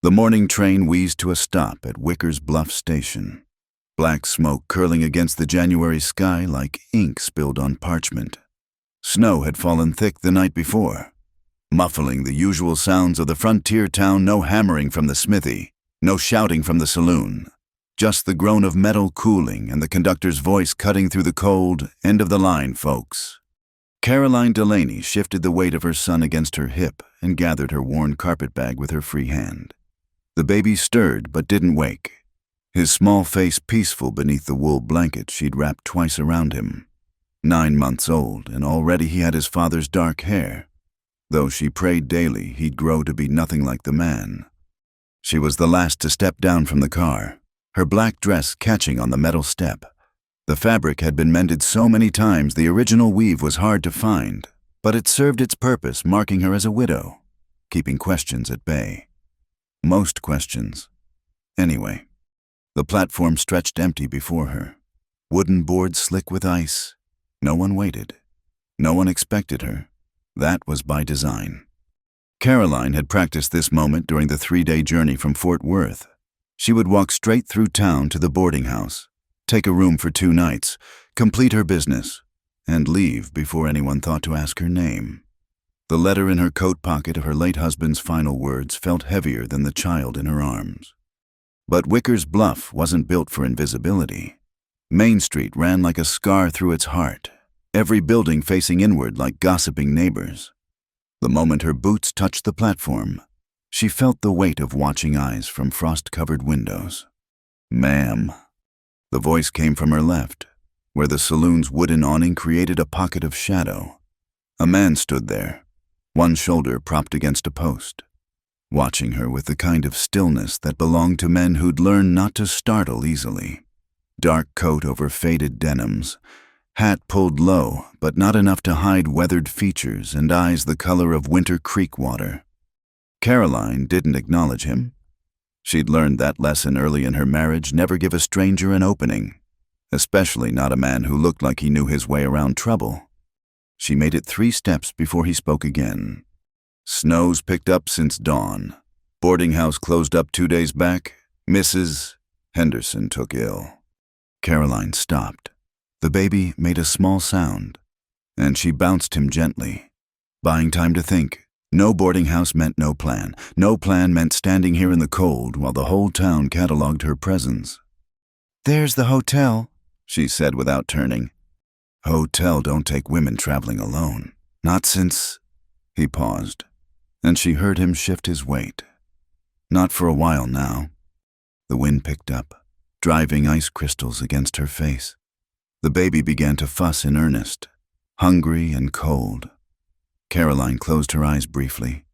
The morning train wheezed to a stop at Wicker's Bluff Station. Black smoke curling against the January sky like ink spilled on parchment. Snow had fallen thick the night before, muffling the usual sounds of the frontier town. No hammering from the smithy, no shouting from the saloon. Just the groan of metal cooling and the conductor's voice cutting through the cold, end-of-the-line folks. Caroline Delaney shifted the weight of her son against her hip and gathered her worn carpetbag with her free hand. The baby stirred but didn't wake, his small face peaceful beneath the wool blanket she'd wrapped twice around him. 9 months old, and already he had his father's dark hair, though she prayed daily he'd grow to be nothing like the man. She was the last to step down from the car, her black dress catching on the metal step. The fabric had been mended so many times the original weave was hard to find, but it served its purpose, marking her as a widow, keeping questions at bay. Most questions. Anyway, the platform stretched empty before her. Wooden boards slick with ice. No one waited. No one expected her. That was by design. Caroline had practiced this moment during the 3-day journey from Fort Worth. She would walk straight through town to the boarding house, take a room for 2 nights, complete her business, and leave before anyone thought to ask her name. The letter in her coat pocket of her late husband's final words felt heavier than the child in her arms. But Wicker's Bluff wasn't built for invisibility. Main Street ran like a scar through its heart, every building facing inward like gossiping neighbors. The moment her boots touched the platform, she felt the weight of watching eyes from frost-covered windows. "Ma'am." The voice came from her left, where the saloon's wooden awning created a pocket of shadow. A man stood there, one shoulder propped against a post, watching her with the kind of stillness that belonged to men who'd learned not to startle easily. Dark coat over faded denims, hat pulled low but not enough to hide weathered features, and eyes the color of winter creek water. Caroline didn't acknowledge him. She'd learned that lesson early in her marriage: never give a stranger an opening, especially not a man who looked like he knew his way around trouble. She made it 3 steps before he spoke again. "Snow's picked up since dawn. Boarding house closed up 2 days back. Mrs. Henderson took ill." Caroline stopped. The baby made a small sound, and she bounced him gently, buying time to think. No boarding house meant no plan. No plan meant standing here in the cold while the whole town cataloged her presence. "There's the hotel," she said without turning. "Hotel don't take women traveling alone. Not since—" He paused, and she heard him shift his weight. Not for a while now. The wind picked up, driving ice crystals against her face. The baby began to fuss in earnest, hungry and cold. Caroline closed her eyes briefly,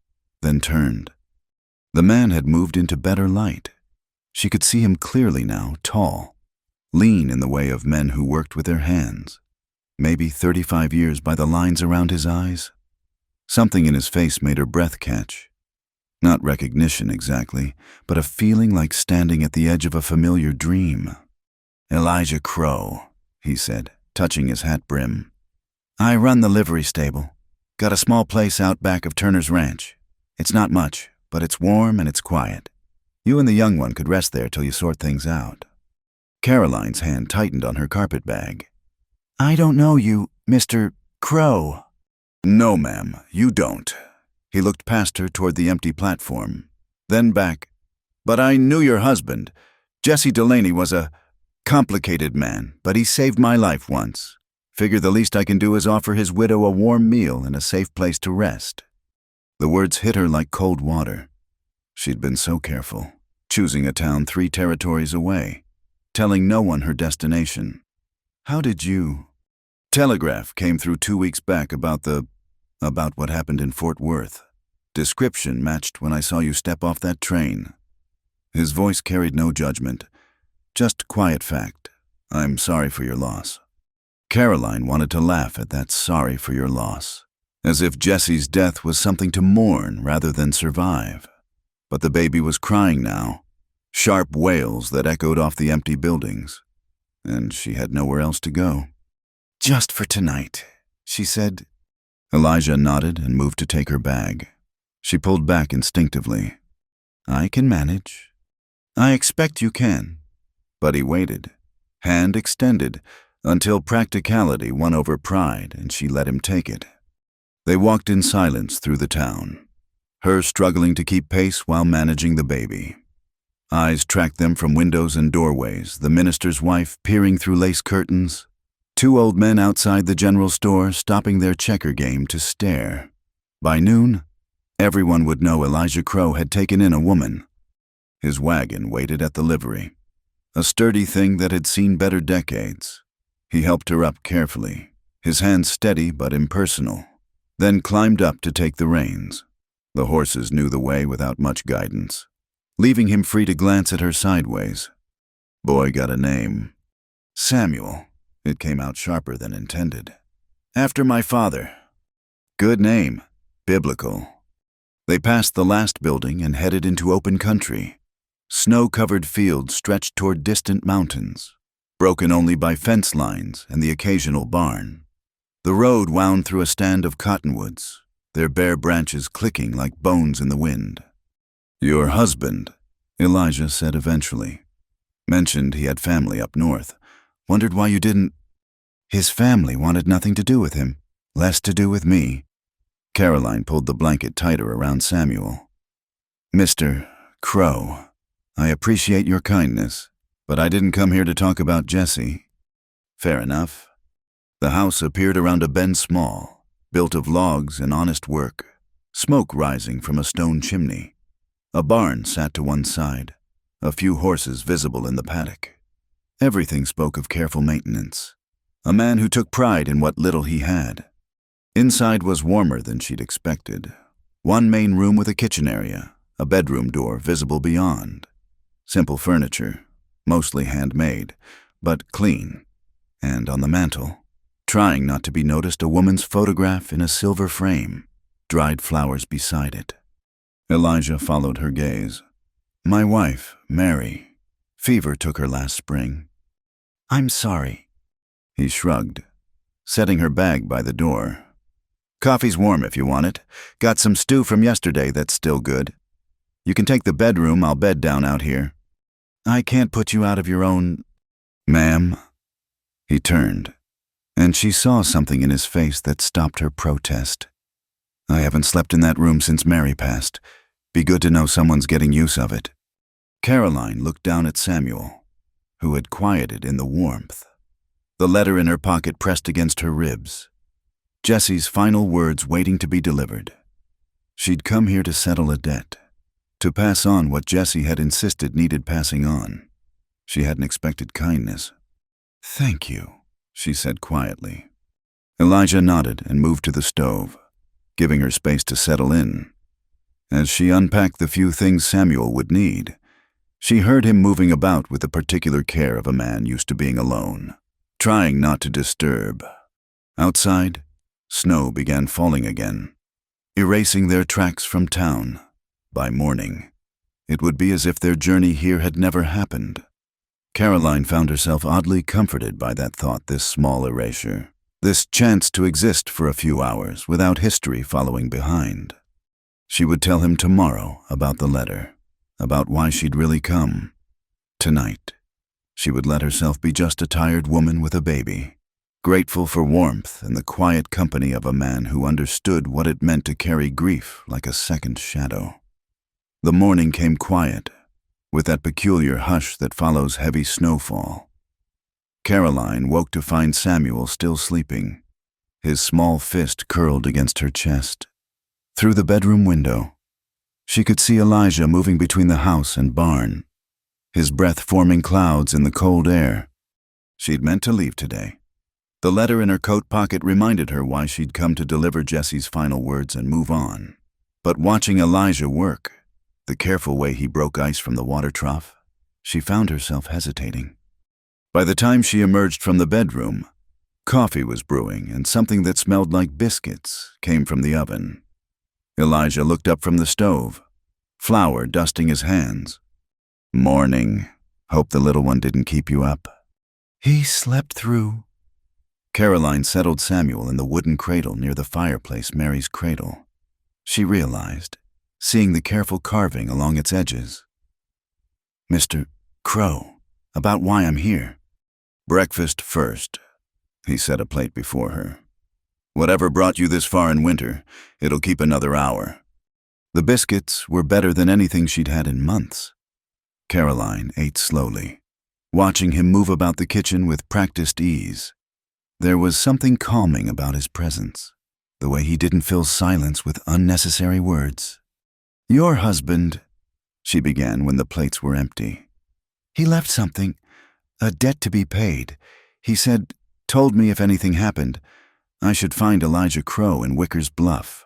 then turned. The man had moved into better light. She could see him clearly now, tall, lean in the way of men who worked with their hands. Maybe 35 years by the lines around his eyes. Something in his face made her breath catch. Not recognition exactly, but a feeling like standing at the edge of a familiar dream. "Elijah Crow," he said, touching his hat brim. "I run the livery stable. Got a small place out back of Turner's Ranch. It's not much, but it's warm and it's quiet. You and the young one could rest there till you sort things out." Caroline's hand tightened on her carpetbag. "I don't know you, Mr. Crow." "No, ma'am, you don't." He looked past her toward the empty platform, then back. "But I knew your husband. Jesse Delaney was a complicated man, but he saved my life once. Figure the least I can do is offer his widow a warm meal and a safe place to rest." The words hit her like cold water. She'd been so careful, choosing a town 3 territories away, telling no one her destination. "How did you—" "Telegraph came through 2 weeks back about what happened in Fort Worth. Description matched when I saw you step off that train." His voice carried no judgment, just quiet fact. "I'm sorry for your loss." Caroline wanted to laugh at that "sorry for your loss," as if Jesse's death was something to mourn rather than survive. But the baby was crying now, sharp wails that echoed off the empty buildings, and she had nowhere else to go. "Just for tonight," she said. Elijah nodded and moved to take her bag. She pulled back instinctively. I can manage. I expect you can. But he waited, hand extended, until practicality won over pride and she let him take it. They walked in silence through the town, her struggling to keep pace while managing the baby. Eyes tracked them from windows and doorways, the minister's wife peering through lace curtains, two old men outside the general store stopping their checker game to stare. By noon, everyone would know Elijah Crow had taken in a woman. His wagon waited at the livery, a sturdy thing that had seen better decades. He helped her up carefully, his hands steady but impersonal, then climbed up to take the reins. The horses knew the way without much guidance, leaving him free to glance at her sideways. Boy got a name. Samuel. It came out sharper than intended. After my father. Good name. Biblical. They passed the last building and headed into open country. Snow-covered fields stretched toward distant mountains, broken only by fence lines and the occasional barn. The road wound through a stand of cottonwoods, their bare branches clicking like bones in the wind. Your husband, Elijah said eventually. Mentioned he had family up north. Wondered why you didn't. His family wanted nothing to do with him, less to do with me. Caroline pulled the blanket tighter around Samuel. Mr. Crow, I appreciate your kindness, but I didn't come here to talk about Jesse. Fair enough. The house appeared around a bend small, built of logs and honest work, smoke rising from a stone chimney. A barn sat to one side, a few horses visible in the paddock. Everything spoke of careful maintenance. A man who took pride in what little he had. Inside was warmer than she'd expected. One main room with a kitchen area, a bedroom door visible beyond. Simple furniture, mostly handmade, but clean. And on the mantel, trying not to be noticed, a woman's photograph in a silver frame, dried flowers beside it. Elijah followed her gaze. My wife, Mary. Fever took her last spring. I'm sorry. He shrugged, setting her bag by the door. Coffee's warm if you want it. Got some stew from yesterday that's still good. You can take the bedroom, I'll bed down out here. I can't put you out of your own... Ma'am? He turned, and she saw something in his face that stopped her protest. I haven't slept in that room since Mary passed. Be good to know someone's getting use of it. Caroline looked down at Samuel, who had quieted in the warmth, the letter in her pocket pressed against her ribs. Jesse's final words waiting to be delivered. She'd come here to settle a debt, to pass on what Jesse had insisted needed passing on. She hadn't expected kindness. Thank you, she said quietly. Elijah nodded and moved to the stove, giving her space to settle in. As she unpacked the few things Samuel would need, she heard him moving about with the particular care of a man used to being alone, trying not to disturb. Outside, snow began falling again, erasing their tracks from town. By morning, it would be as if their journey here had never happened. Caroline found herself oddly comforted by that thought, this small erasure, this chance to exist for a few hours without history following behind. She would tell him tomorrow about the letter, about why she'd really come. Tonight, she would let herself be just a tired woman with a baby, grateful for warmth and the quiet company of a man who understood what it meant to carry grief like a second shadow. The morning came quiet, with that peculiar hush that follows heavy snowfall. Caroline woke to find Samuel still sleeping, his small fist curled against her chest. Through the bedroom window, she could see Elijah moving between the house and barn, his breath forming clouds in the cold air. She'd meant to leave today. The letter in her coat pocket reminded her why she'd come to deliver Jesse's final words and move on. But watching Elijah work, the careful way he broke ice from the water trough, she found herself hesitating. By the time she emerged from the bedroom, coffee was brewing and something that smelled like biscuits came from the oven. Elijah looked up from the stove, flour dusting his hands. Morning. Hope the little one didn't keep you up. He slept through. Caroline settled Samuel in the wooden cradle near the fireplace, Mary's cradle. She realized seeing the careful carving along its edges. "Mr. Crow, about why I'm here." "Breakfast first," he set a plate before her. "Whatever brought you this far in winter, it'll keep another hour." The biscuits were better than anything she'd had in months. Caroline ate slowly, watching him move about the kitchen with practiced ease. There was something calming about his presence, the way he didn't fill silence with unnecessary words. "Your husband," she began when the plates were empty. "He left something, a debt to be paid. He told me if anything happened, I should find Elijah Crow in Wicker's Bluff."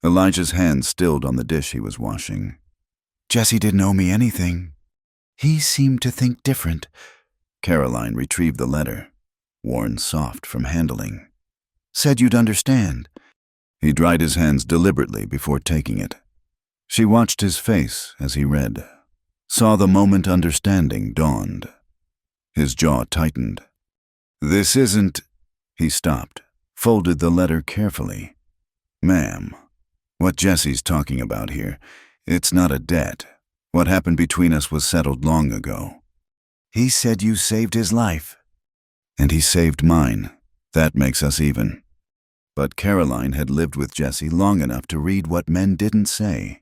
Elijah's hand stilled on the dish he was washing. "Jesse didn't owe me anything. He seemed to think different." Caroline retrieved the letter, worn soft from handling. "Said you'd understand." He dried his hands deliberately before taking it. She watched his face as he read, saw the moment understanding dawned. His jaw tightened. "This isn't—" He stopped, folded the letter carefully. "Ma'am, what Jesse's talking about here, it's not a debt. What happened between us was settled long ago." "He said you saved his life." "And he saved mine. That makes us even." But Caroline had lived with Jesse long enough to read what men didn't say.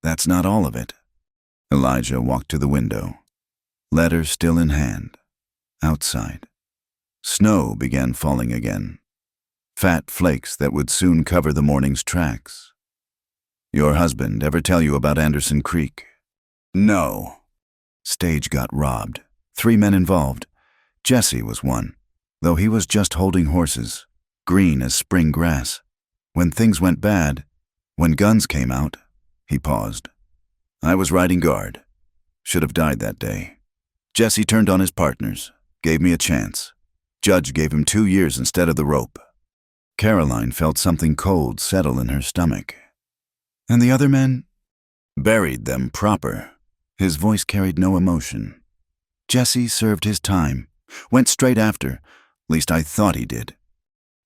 "That's not all of it." Elijah walked to the window, letter still in hand. Outside, snow began falling again, fat flakes that would soon cover the morning's tracks. "Your husband ever tell you about Anderson Creek?" "No." "Stage got robbed. 3 men involved. Jesse was one, though he was just holding horses, green as spring grass. When things went bad, when guns came out," he paused. "I was riding guard. Should have died that day. Jesse turned on his partners, gave me a chance. Judge gave him 2 years instead of the rope." Caroline felt something cold settle in her stomach. "And the other men?" "Buried them proper." His voice carried no emotion. "Jesse served his time. Went straight after. Least I thought he did."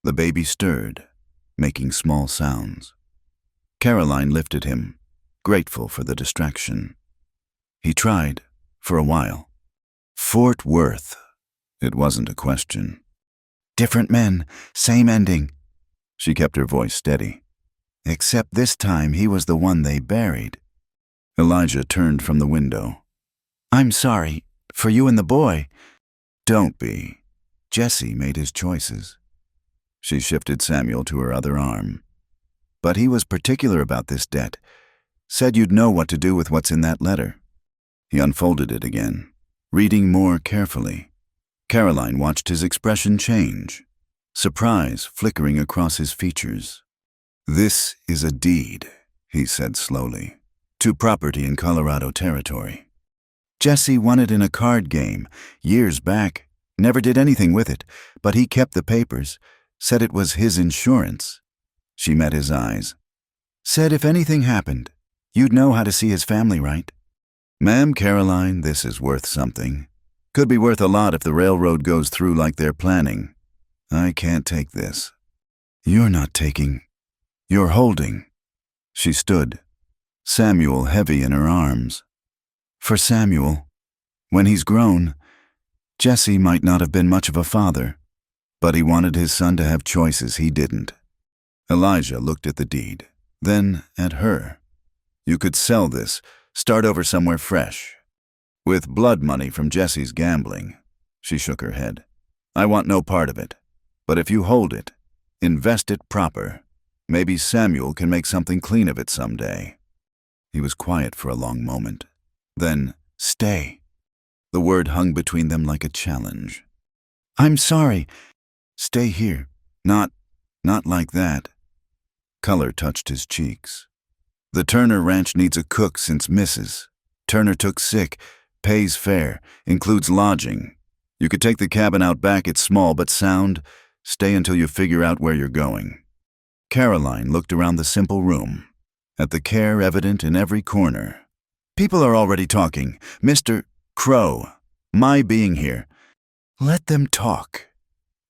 The baby stirred, making small sounds. Caroline lifted him, grateful for the distraction. He tried, for a while. "Fort Worth." It wasn't a question. "Different men, same ending." She kept her voice steady. "Except this time he was the one they buried." Elijah turned from the window. "I'm sorry, for you and the boy." "Don't be. Jesse made his choices." She shifted Samuel to her other arm. "But he was particular about this debt. Said you'd know what to do with what's in that letter." He unfolded it again, reading more carefully. Caroline watched his expression change, surprise flickering across his features. "This is a deed," he said slowly, "to property in Colorado territory. Jesse won it in a card game, years back. Never did anything with it, but he kept the papers, said it was his insurance." She met his eyes. "Said if anything happened, you'd know how to see his family, right?" "Ma'am Caroline, this is worth something. Could be worth a lot if the railroad goes through like they're planning. I can't take this." "You're not taking. You're holding." She stood, Samuel heavy in her arms. "For Samuel, when he's grown, Jesse might not have been much of a father, but he wanted his son to have choices he didn't." Elijah looked at the deed, then at her. "You could sell this, start over somewhere fresh. With blood money from Jesse's gambling." She shook her head. "I want no part of it. But if you hold it, invest it proper, maybe Samuel can make something clean of it someday." He was quiet for a long moment. Then, "Stay." The word hung between them like a challenge. "I'm sorry." "Stay here. Not like that." Color touched his cheeks. "The Turner Ranch needs a cook since Mrs. Turner took sick, pays fair, includes lodging. You could take the cabin out back, it's small but sound. Stay until you figure out where you're going." Caroline looked around the simple room, at the care evident in every corner. "People are already talking. Mr. Crow, my being here." "Let them talk."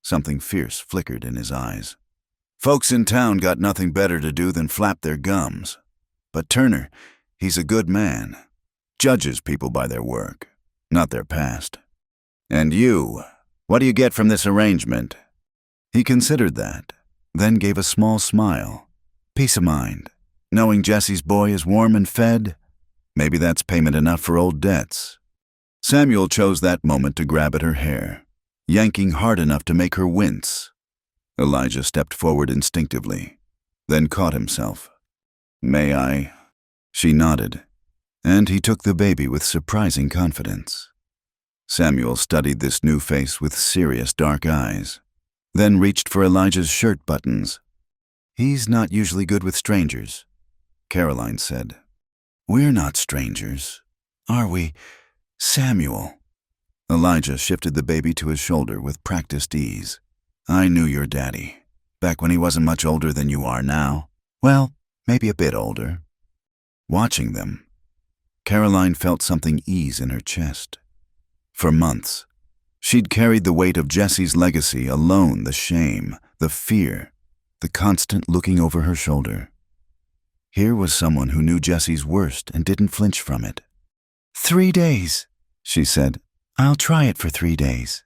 Something fierce flickered in his eyes. "Folks in town got nothing better to do than flap their gums." But Turner, he's a good man. Judges people by their work, not their past. And you, what do you get from this arrangement? He considered that, then gave a small smile. Peace of mind. Knowing Jesse's boy is warm and fed, maybe that's payment enough for old debts. Samuel chose that moment to grab at her hair, yanking hard enough to make her wince. Elijah stepped forward instinctively, then caught himself. May I? She nodded, and he took the baby with surprising confidence. Samuel studied this new face with serious dark eyes, then reached for Elijah's shirt buttons. He's not usually good with strangers, Caroline said. We're not strangers, are we, Samuel? Elijah shifted the baby to his shoulder with practiced ease. I knew your daddy, back when he wasn't much older than you are now. Well, maybe a bit older. Watching them, Caroline felt something ease in her chest. For months, she'd carried the weight of Jesse's legacy alone, the shame, the fear, the constant looking over her shoulder. Here was someone who knew Jesse's worst and didn't flinch from it. 3 days, she said. I'll try it for 3 days.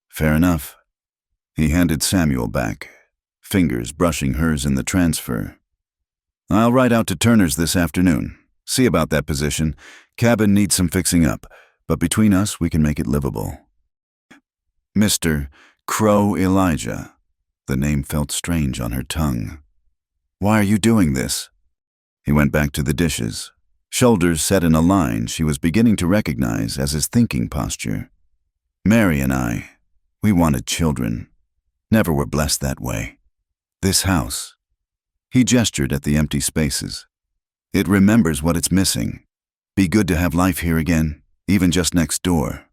Fair enough. He handed Samuel back, fingers brushing hers in the transfer. I'll ride out to Turner's this afternoon. See about that position. Cabin needs some fixing up, but between us we can make it livable. Mr. Crow Elijah. The name felt strange on her tongue. Why are you doing this? He went back to the dishes, shoulders set in a line she was beginning to recognize as his thinking posture. Mary and I, we wanted children. Never were blessed that way. This house. He gestured at the empty spaces. It remembers what it's missing. Be good to have life here again, even just next door.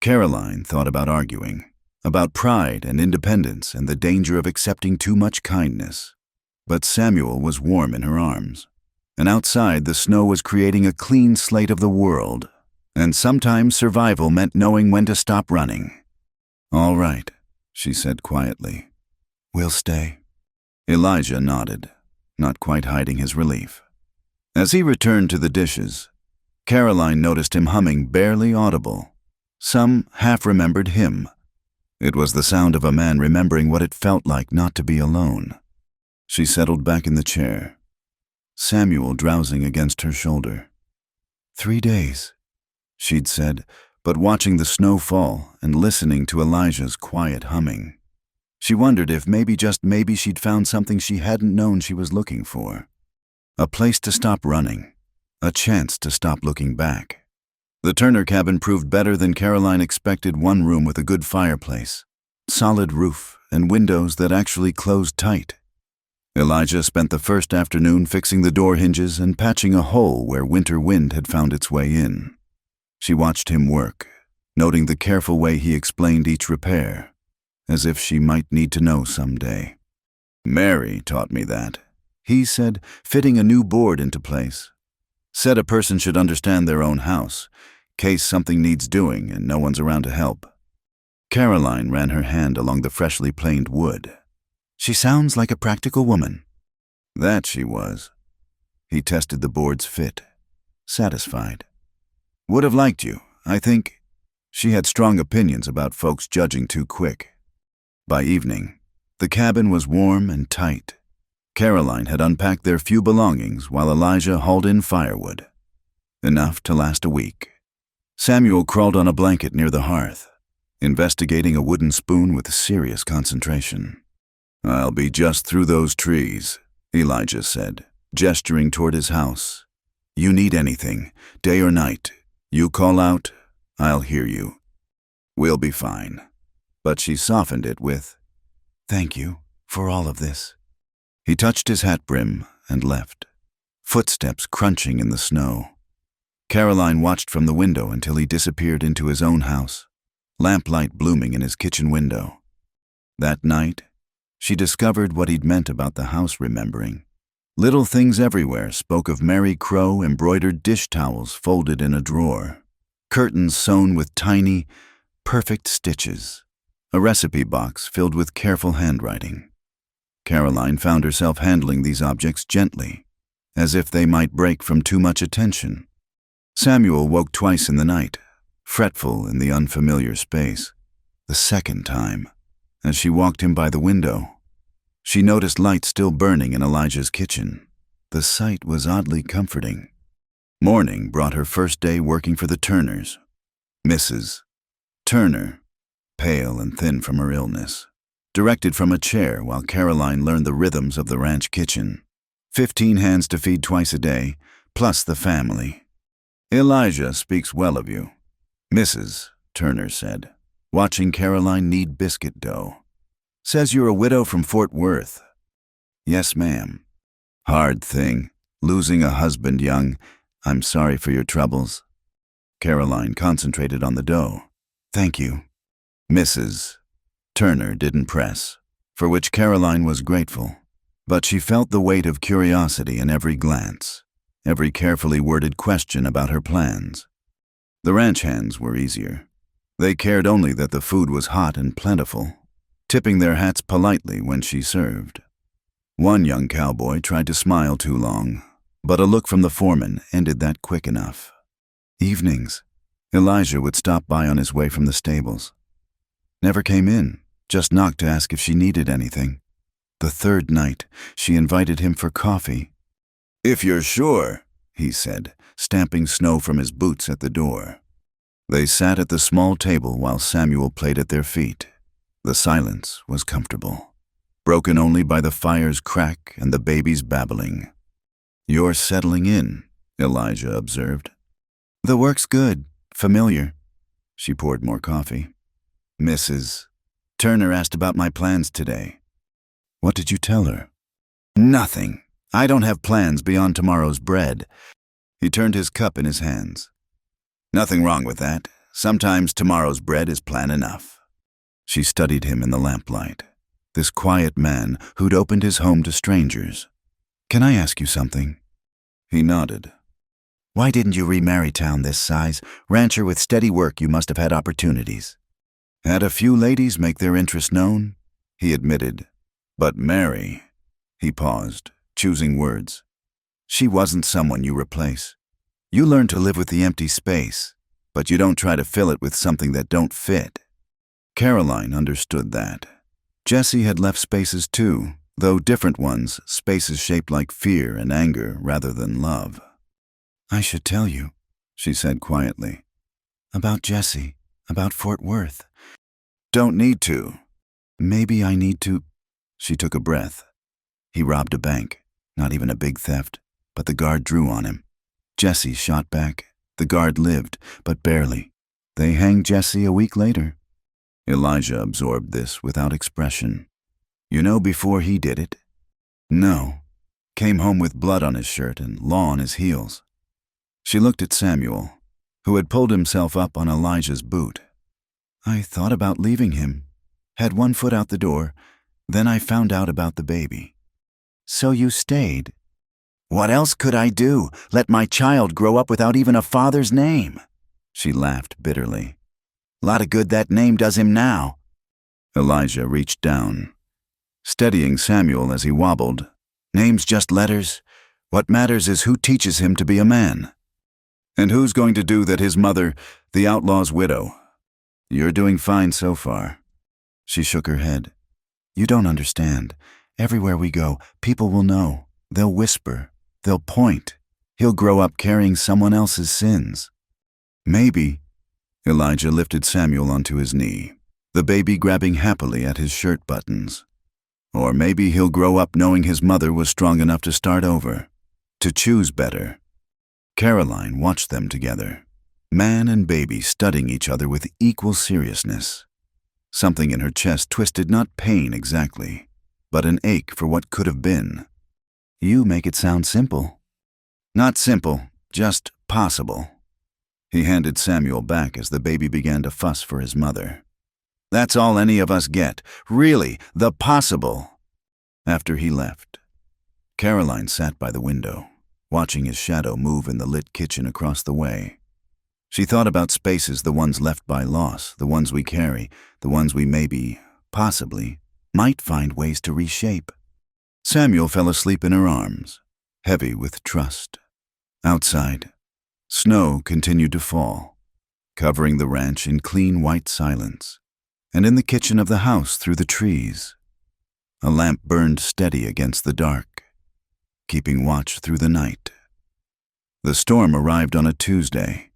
Caroline thought about arguing, about pride and independence and the danger of accepting too much kindness. But Samuel was warm in her arms, and outside the snow was creating a clean slate of the world, and sometimes survival meant knowing when to stop running. All right, she said quietly. We'll stay. Elijah nodded, not quite hiding his relief. As he returned to the dishes, Caroline noticed him humming barely audible, some half-remembered hymn. It was the sound of a man remembering what it felt like not to be alone. She settled back in the chair, Samuel drowsing against her shoulder. 3 days, she'd said, but watching the snow fall and listening to Elijah's quiet humming. She wondered if maybe, just maybe, she'd found something she hadn't known she was looking for. A place to stop running, a chance to stop looking back. The Turner cabin proved better than Caroline expected. One room with a good fireplace, solid roof, and windows that actually closed tight. Elijah spent the first afternoon fixing the door hinges and patching a hole where winter wind had found its way in. She watched him work, noting the careful way he explained each repair, as if she might need to know someday. Mary taught me that, he said, fitting a new board into place. Said a person should understand their own house, case something needs doing and no one's around to help. Caroline ran her hand along the freshly planed wood. She sounds like a practical woman. That she was. He tested the board's fit, satisfied. Would have liked you, I think. She had strong opinions about folks judging too quick. By evening, the cabin was warm and tight. Caroline had unpacked their few belongings while Elijah hauled in firewood. Enough to last a week. Samuel crawled on a blanket near the hearth, investigating a wooden spoon with serious concentration. I'll be just through those trees, Elijah said, gesturing toward his house. You need anything, day or night. You call out, I'll hear you. We'll be fine. But she softened it with, thank you for all of this. He touched his hat brim and left, footsteps crunching in the snow. Caroline watched from the window until he disappeared into his own house, lamplight blooming in his kitchen window. That night, she discovered what he'd meant about the house remembering. Little things everywhere spoke of Mary Crow embroidered dish towels folded in a drawer, curtains sewn with tiny, perfect stitches, a recipe box filled with careful handwriting. Caroline found herself handling these objects gently, as if they might break from too much attention. Samuel woke twice in the night, fretful in the unfamiliar space. The second time, as she walked him by the window, she noticed light still burning in Elijah's kitchen. The sight was oddly comforting. Morning brought her first day working for the Turners. Mrs. Turner, pale and thin from her illness, directed from a chair while Caroline learned the rhythms of the ranch kitchen. 15 hands to feed twice a day, plus the family. Elijah speaks well of you, Mrs. Turner said, watching Caroline knead biscuit dough. Says you're a widow from Fort Worth. Yes, ma'am. Hard thing, losing a husband young. I'm sorry for your troubles. Caroline concentrated on the dough. Thank you. Mrs. Turner didn't press, for which Caroline was grateful, but she felt the weight of curiosity in every glance, every carefully worded question about her plans. The ranch hands were easier. They cared only that the food was hot and plentiful, tipping their hats politely when she served. One young cowboy tried to smile too long, but a look from the foreman ended that quick enough. Evenings, Elijah would stop by on his way from the stables. Never came in, just knocked to ask if she needed anything. The third night, she invited him for coffee. If you're sure, he said, stamping snow from his boots at the door. They sat at the small table while Samuel played at their feet. The silence was comfortable, broken only by the fire's crack and the baby's babbling. You're settling in, Elijah observed. The work's good, familiar. She poured more coffee. Mrs. Turner asked about my plans today. What did you tell her? Nothing. I don't have plans beyond tomorrow's bread. He turned his cup in his hands. Nothing wrong with that. Sometimes tomorrow's bread is plan enough. She studied him in the lamplight, this quiet man who'd opened his home to strangers. Can I ask you something? He nodded. Why didn't you remarry town this size? Rancher with steady work, you must have had opportunities. Had a few ladies make their interest known, he admitted. But Mary, he paused, choosing words. She wasn't someone you replace. You learn to live with the empty space, but you don't try to fill it with something that don't fit. Caroline understood that. Jessie had left spaces too, though different ones, spaces shaped like fear and anger rather than love. I should tell you, she said quietly. About Jessie, about Fort Worth. Don't need to. Maybe I need to. She took a breath. He robbed a bank, not even a big theft, but the guard drew on him. Jessie shot back. The guard lived, but barely. They hanged Jessie a week later. Elijah absorbed this without expression. You know before he did it? No. Came home with blood on his shirt and law on his heels. She looked at Samuel, who had pulled himself up on Elijah's boot. I thought about leaving him. Had one foot out the door. Then I found out about the baby. So you stayed? What else could I do? Let my child grow up without even a father's name? She laughed bitterly. Lot of good that name does him now. Elijah reached down, steadying Samuel as he wobbled. Name's just letters. What matters is who teaches him to be a man. And who's going to do that his mother, the outlaw's widow? You're doing fine so far. She shook her head. You don't understand. Everywhere we go, people will know. They'll whisper. They'll point. He'll grow up carrying someone else's sins. Maybe. Elijah lifted Samuel onto his knee, the baby grabbing happily at his shirt buttons. Or maybe he'll grow up knowing his mother was strong enough to start over, to choose better. Caroline watched them together, man and baby studying each other with equal seriousness. Something in her chest twisted not pain exactly, but an ache for what could have been. You make it sound simple. Not simple, just possible. He handed Samuel back as the baby began to fuss for his mother. That's all any of us get, really, the possible. After he left, Caroline sat by the window, watching his shadow move in the lit kitchen across the way. She thought about spaces, the ones left by loss, the ones we carry, the ones we maybe, possibly, might find ways to reshape. Samuel fell asleep in her arms, heavy with trust. Outside, snow continued to fall, covering the ranch in clean white silence, and in the kitchen of the house through the trees, a lamp burned steady against the dark, keeping watch through the night. The storm arrived on a Tuesday,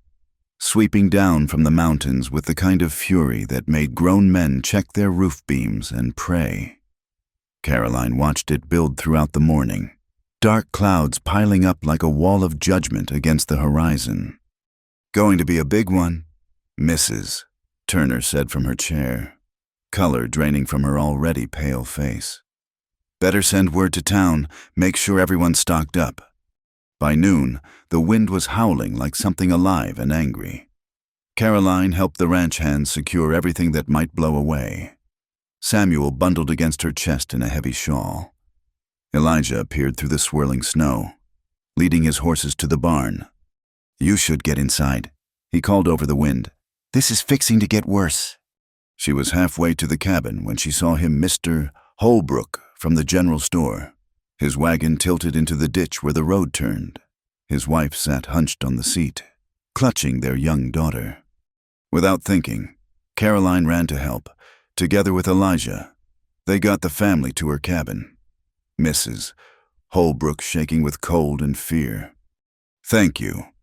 sweeping down from the mountains with the kind of fury that made grown men check their roof beams and pray. Caroline watched it build throughout the morning, dark clouds piling up like a wall of judgment against the horizon. "Going to be a big one, Mrs." Turner said from her chair, color draining from her already pale face. "Better send word to town, make sure everyone's stocked up." By noon, the wind was howling like something alive and angry. Caroline helped the ranch hands secure everything that might blow away. Samuel bundled against her chest in a heavy shawl. Elijah appeared through the swirling snow, leading his horses to the barn. "You should get inside," he called over the wind. "This is fixing to get worse." She was halfway to the cabin when she saw him, Mr. Holbrook, from the general store. His wagon tilted into the ditch where the road turned. His wife sat hunched on the seat, clutching their young daughter. Without thinking, Caroline ran to help. Together with Elijah, they got the family to her cabin, Mrs. Holbrook shaking with cold and fear. "Thank you,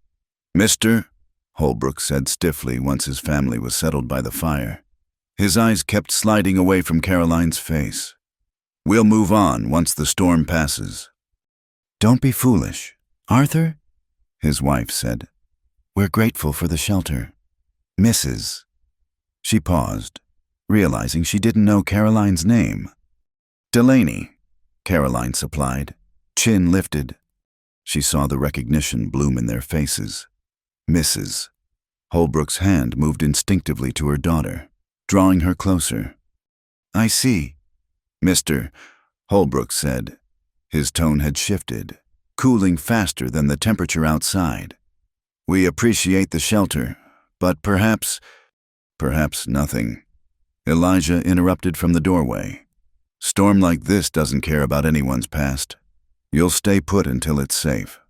Mr." Holbrook said stiffly once his family was settled by the fire. His eyes kept sliding away from Caroline's face. "We'll move on once the storm passes." "Don't be foolish, Arthur," his wife said. "We're grateful for the shelter. Mrs." She paused, realizing she didn't know Caroline's name. "Delaney," Caroline supplied, chin lifted. She saw the recognition bloom in their faces. "Mrs." Holbrook's hand moved instinctively to her daughter, drawing her closer. "I see," Mr. Holbrook said. His tone had shifted, cooling faster than the temperature outside. "We appreciate the shelter, but perhaps nothing." Elijah interrupted from the doorway. "Storm like this doesn't care about anyone's past. You'll stay put until it's safe."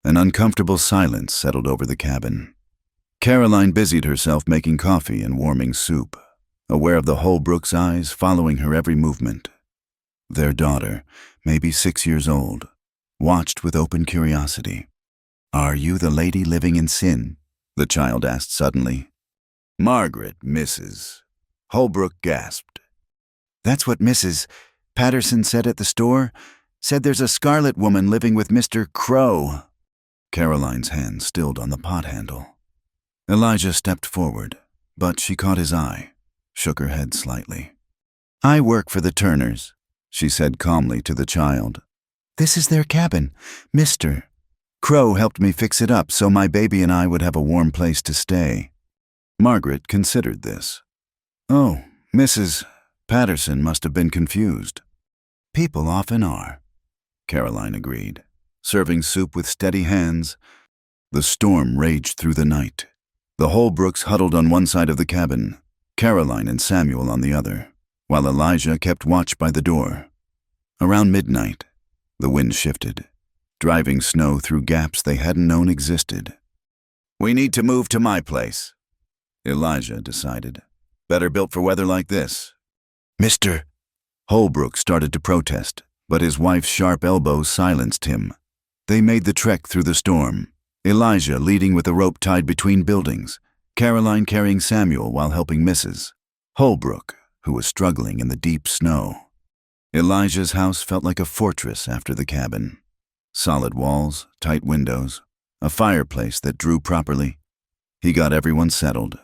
An uncomfortable silence settled over the cabin. Caroline busied herself making coffee and warming soup, aware of the Holbrooks' eyes following her every movement. Their daughter, maybe 6 years old, watched with open curiosity. "Are you the lady living in sin?" the child asked suddenly. "Margaret, Mrs." Holbrook gasped. "That's what Mrs. Patterson said at the store. Said there's a scarlet woman living with Mr. Crow." Caroline's hand stilled on the pot handle. Elijah stepped forward, but she caught his eye, shook her head slightly. "I work for the Turners," she said calmly to the child. "This is their cabin. Mr. Crow helped me fix it up so my baby and I would have a warm place to stay." Margaret considered this. "Oh, Mrs. Patterson must have been confused." "People often are," Caroline agreed, serving soup with steady hands. The storm raged through the night. The Holbrooks huddled on one side of the cabin, Caroline and Samuel on the other, while Elijah kept watch by the door. Around midnight, the wind shifted, driving snow through gaps they hadn't known existed. "We need to move to my place," Elijah decided. "Better built for weather like this." "Mr." Holbrook started to protest, but his wife's sharp elbows silenced him. They made the trek through the storm, Elijah leading with a rope tied between buildings, Caroline carrying Samuel while helping Mrs. Holbrook, who was struggling in the deep snow. Elijah's house felt like a fortress after the cabin. Solid walls, tight windows, a fireplace that drew properly. He got everyone settled,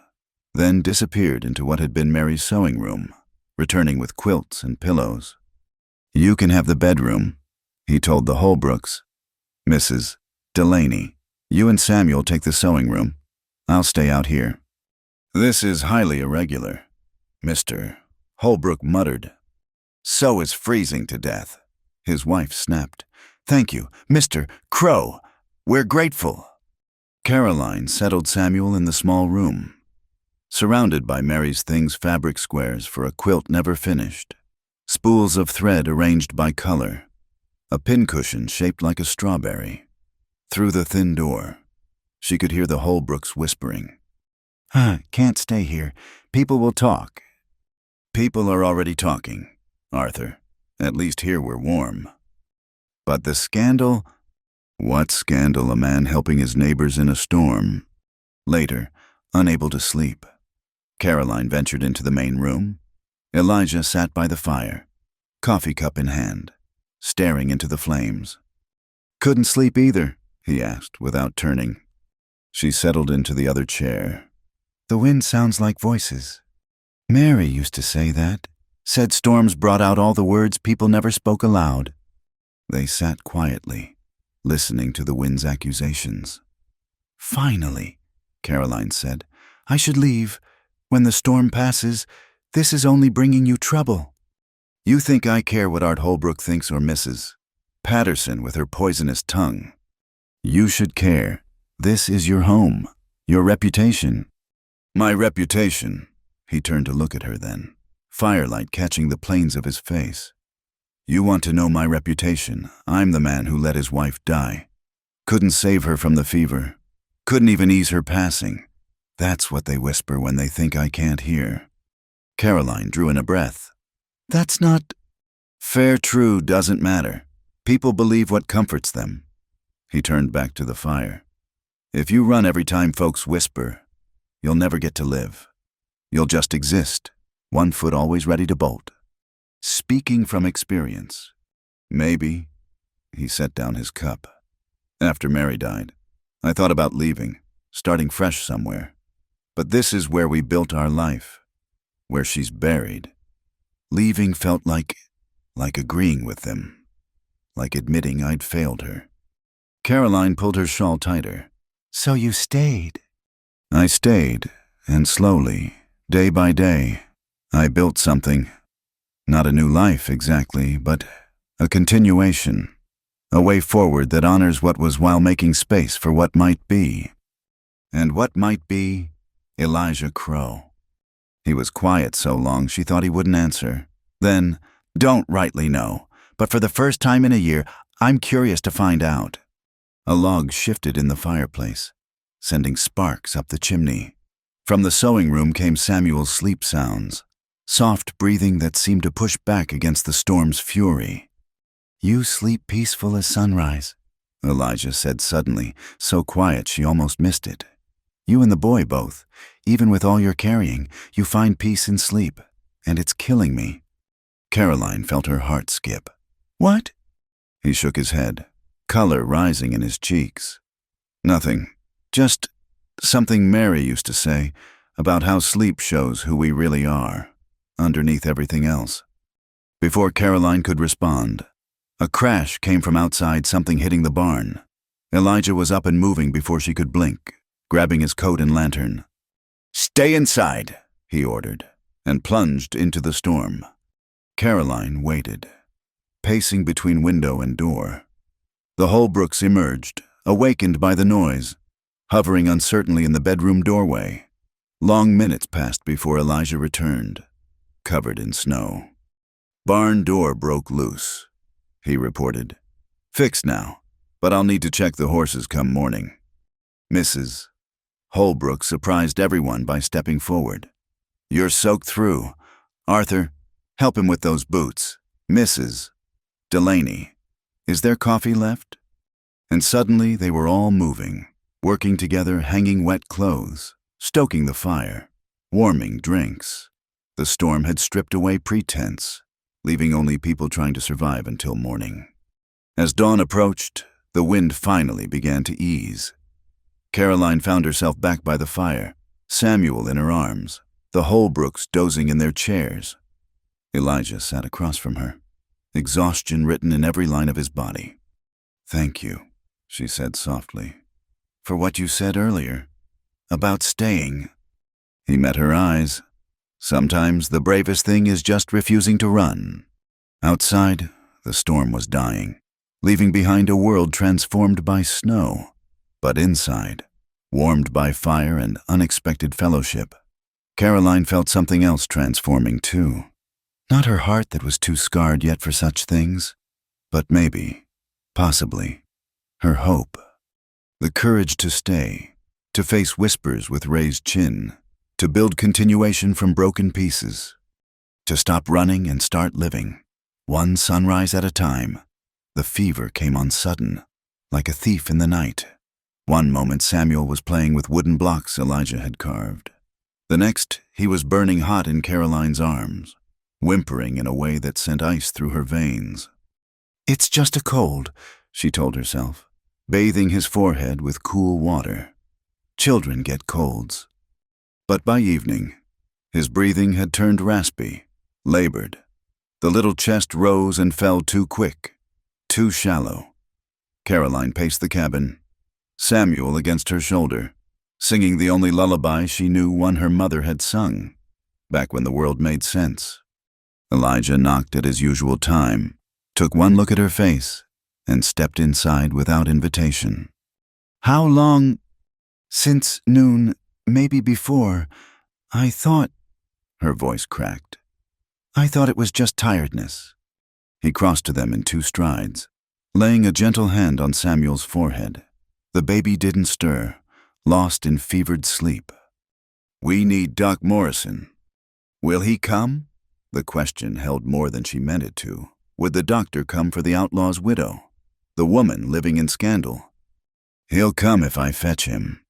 then disappeared into what had been Mary's sewing room, returning with quilts and pillows. "You can have the bedroom," he told the Holbrooks. "Mrs. Delaney, you and Samuel take the sewing room. I'll stay out here." "This is highly irregular," Mr. Holbrook muttered. "So is freezing to death," his wife snapped. "Thank you, Mr. Crow. We're grateful." Caroline settled Samuel in the small room, surrounded by Mary's things, fabric squares for a quilt never finished, spools of thread arranged by color. a pincushion shaped like a strawberry. Through the thin door, she could hear the Holbrooks whispering. Can't stay here. People will talk. People are already talking, Arthur. At least here we're warm. But the scandal? What scandal? A man helping his neighbors in a storm. Later, unable to sleep, Caroline ventured into the main room. Elijah sat by the fire, coffee cup in hand, staring into the flames. Couldn't sleep either, he asked without turning. She settled into the other chair. The wind sounds like voices. Mary used to say that. Said storms brought out all the words people never spoke aloud. They sat quietly, listening to the wind's accusations. Finally, Caroline said, I should leave. When the storm passes, this is only bringing you trouble. You think I care what Art Holbrook thinks or misses? Patterson with her poisonous tongue. You should care. This is your home, your reputation. My reputation. He turned to look at her then, firelight catching the planes of his face. You want to know my reputation? I'm the man who let his wife die. Couldn't save her from the fever. Couldn't even ease her passing. That's what they whisper when they think I can't hear. Caroline drew in a breath. That's not... Fair, true, doesn't matter. People believe what comforts them. He turned back to the fire. If you run every time folks whisper, you'll never get to live. You'll just exist, one foot always ready to bolt. Speaking from experience. Maybe. He set down his cup. After Mary died, I thought about leaving, starting fresh somewhere. But this is where we built our life, where she's buried. Leaving felt like agreeing with them, like admitting I'd failed her. Caroline pulled her shawl tighter. So you stayed? I stayed, and slowly, day by day, I built something. Not a new life exactly, but a continuation. A way forward that honors what was while making space for what might be. And what might be? Elijah Crow. He was quiet so long she thought he wouldn't answer. Then, don't rightly know, but for the first time in a year, I'm curious to find out. A log shifted in the fireplace, sending sparks up the chimney. From the sewing room came Samuel's sleep sounds, soft breathing that seemed to push back against the storm's fury. You sleep peaceful as sunrise, Elijah said suddenly, so quiet she almost missed it. You and the boy both. Even with all your carrying, you find peace in sleep, and it's killing me. Caroline felt her heart skip. What? He shook his head, color rising in his cheeks. Nothing. Just something Mary used to say about how sleep shows who we really are, underneath everything else. Before Caroline could respond, a crash came from outside, something hitting the barn. Elijah was up and moving before she could blink, grabbing his coat and lantern. Stay inside, he ordered, and plunged into the storm. Caroline waited, pacing between window and door. The Holbrooks emerged, awakened by the noise, hovering uncertainly in the bedroom doorway. Long minutes passed before Elijah returned, covered in snow. Barn door broke loose, he reported. Fixed now, but I'll need to check the horses come morning. Mrs. Holbrook surprised everyone by stepping forward. You're soaked through. Arthur, help him with those boots. Mrs. Delaney, is there coffee left? And suddenly they were all moving, working together, hanging wet clothes, stoking the fire, warming drinks. The storm had stripped away pretense, leaving only people trying to survive until morning. As dawn approached, the wind finally began to ease. Caroline found herself back by the fire, Samuel in her arms, the Holbrooks dozing in their chairs. Elijah sat across from her, exhaustion written in every line of his body. Thank you, she said softly, for what you said earlier, about staying. He met her eyes. Sometimes the bravest thing is just refusing to run. Outside, the storm was dying, leaving behind a world transformed by snow. But inside, warmed by fire and unexpected fellowship, Caroline felt something else transforming too. Not her heart that was too scarred yet for such things, But maybe, possibly, her hope. The courage to stay, to face whispers with raised chin, to build continuation from broken pieces, to stop running and start living. One sunrise at a time. The fever came on sudden, like a thief in the night. One moment Samuel was playing with wooden blocks Elijah had carved. The next, he was burning hot in Caroline's arms, whimpering in a way that sent ice through her veins. "It's just a cold," she told herself, bathing his forehead with cool water. Children get colds. But by evening, his breathing had turned raspy, labored. The little chest rose and fell too quick, too shallow. Caroline paced the cabin, Samuel against her shoulder, singing the only lullaby she knew, one her mother had sung, back when the world made sense. Elijah knocked at his usual time, took one look at her face, and stepped inside without invitation. "How long?" "Since noon, maybe before. I thought—" Her voice cracked. "I thought it was just tiredness." He crossed to them in 2 strides, laying a gentle hand on Samuel's forehead. The baby didn't stir, lost in fevered sleep. "We need Doc Morrison. Will he come?" The question held more than she meant it to. Would the doctor come for the outlaw's widow, the woman living in scandal? "He'll come if I fetch him."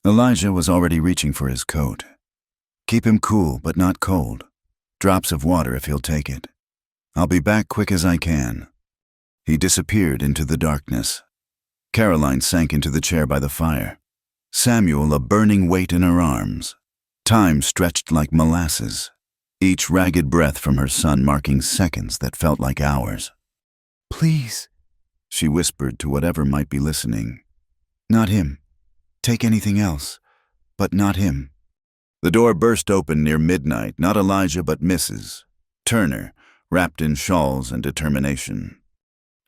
Elijah was already reaching for his coat. "Keep him cool, but not cold. Drops of water if he'll take it. I'll be back quick as I can." He disappeared into the darkness. Caroline sank into the chair by the fire, Samuel a burning weight in her arms. Time stretched like molasses, each ragged breath from her son marking seconds that felt like hours. "Please," she whispered to whatever might be listening. "Not him. Take anything else, but not him." The door burst open near midnight, not Elijah but Mrs. Turner, wrapped in shawls and determination.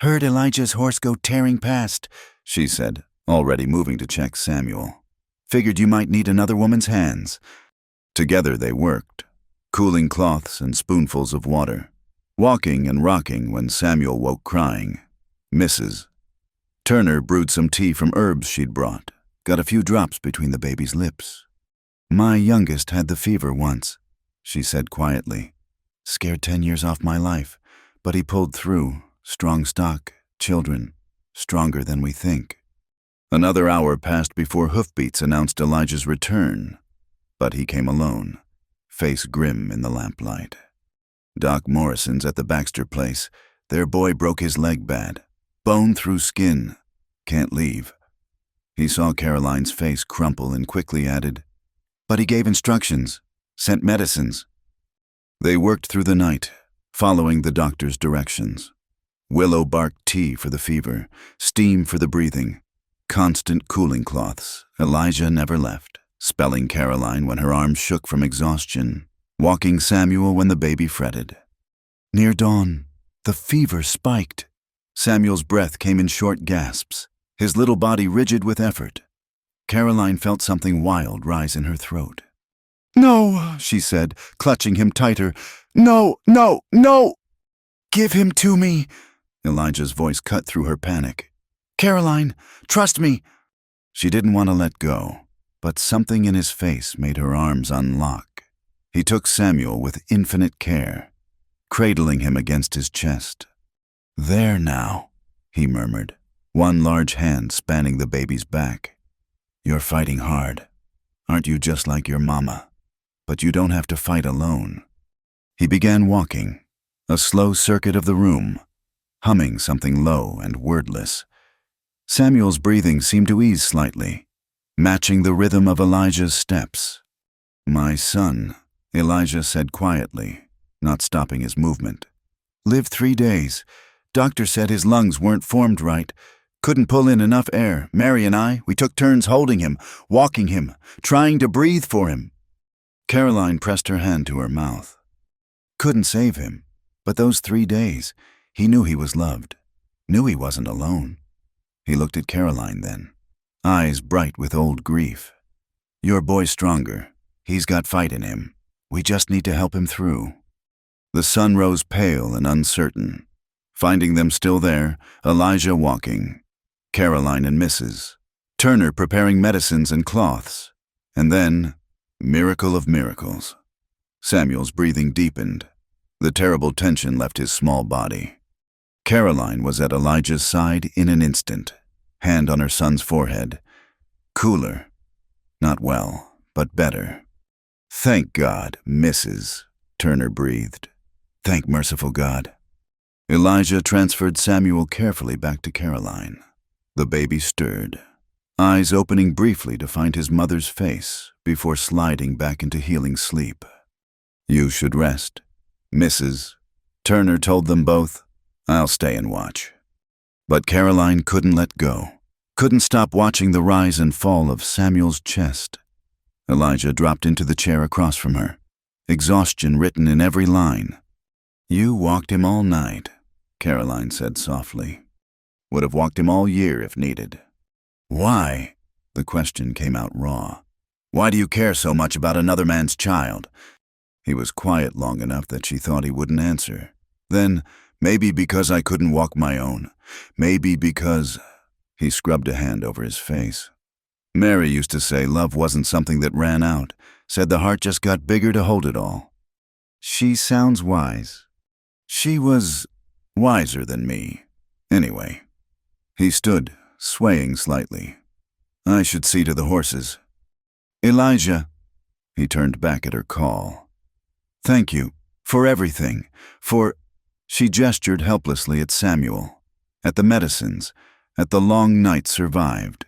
"Heard Elijah's horse go tearing past," she said, already moving to check Samuel. "Figured you might need another woman's hands." Together they worked, cooling cloths and spoonfuls of water, walking and rocking when Samuel woke crying. Mrs. Turner brewed some tea from herbs she'd brought, got a few drops between the baby's lips. "My youngest had the fever once," she said quietly. "Scared 10 years off my life, but he pulled through. Strong stock, children, stronger than we think." Another hour passed before hoofbeats announced Elijah's return, but he came alone, face grim in the lamplight. "Doc Morrison's at the Baxter place. Their boy broke his leg bad. Bone through skin. Can't leave." He saw Caroline's face crumple and quickly added, "But he gave instructions, sent medicines." They worked through the night, following the doctor's directions. Willow bark tea for the fever, steam for the breathing, constant cooling cloths. Elijah never left, spelling Caroline when her arms shook from exhaustion, walking Samuel when the baby fretted. Near dawn, the fever spiked. Samuel's breath came in short gasps, his little body rigid with effort. Caroline felt something wild rise in her throat. "No," she said, clutching him tighter. "No, no, no! Give him to me!" Elijah's voice cut through her panic. "Caroline, trust me!" She didn't want to let go, but something in his face made her arms unlock. He took Samuel with infinite care, cradling him against his chest. "There now," he murmured, one large hand spanning the baby's back. "You're fighting hard. Aren't you just like your mama? But you don't have to fight alone." He began walking, a slow circuit of the room, humming something low and wordless. Samuel's breathing seemed to ease slightly, matching the rhythm of Elijah's steps. "My son," Elijah said quietly, not stopping his movement. "Lived 3 days. Doctor said his lungs weren't formed right. Couldn't pull in enough air. Mary and I, we took turns holding him, walking him, trying to breathe for him." Caroline pressed her hand to her mouth. Couldn't save him, but those 3 days, he knew he was loved, knew he wasn't alone. He looked at Caroline then, eyes bright with old grief. "Your boy's stronger. He's got fight in him. We just need to help him through." The sun rose pale and uncertain. Finding them still there, Elijah walking, Caroline and Mrs. Turner preparing medicines and cloths, and then, miracle of miracles. Samuel's breathing deepened. The terrible tension left his small body. Caroline was at Elijah's side in an instant, hand on her son's forehead. Cooler. Not well, but better. Thank God, Mrs. Turner breathed. Thank merciful God. Elijah transferred Samuel carefully back to Caroline. The baby stirred, eyes opening briefly to find his mother's face before sliding back into healing sleep. You should rest. Mrs. Turner told them both. I'll stay and watch. But Caroline couldn't let go, couldn't stop watching the rise and fall of Samuel's chest. Elijah dropped into the chair across from her, exhaustion written in every line. You walked him all night, Caroline said softly. Would have walked him all year if needed. Why? The question came out raw. Why do you care so much about another man's child? He was quiet long enough that she thought he wouldn't answer. Then, maybe because I couldn't walk my own. Maybe because... He scrubbed a hand over his face. Mary used to say love wasn't something that ran out, said the heart just got bigger to hold it all. She sounds wise. She was wiser than me. Anyway. He stood, swaying slightly. I should see to the horses. Elijah. He turned back at her call. Thank you. For everything. For... She gestured helplessly at Samuel, at the medicines, at the long night survived.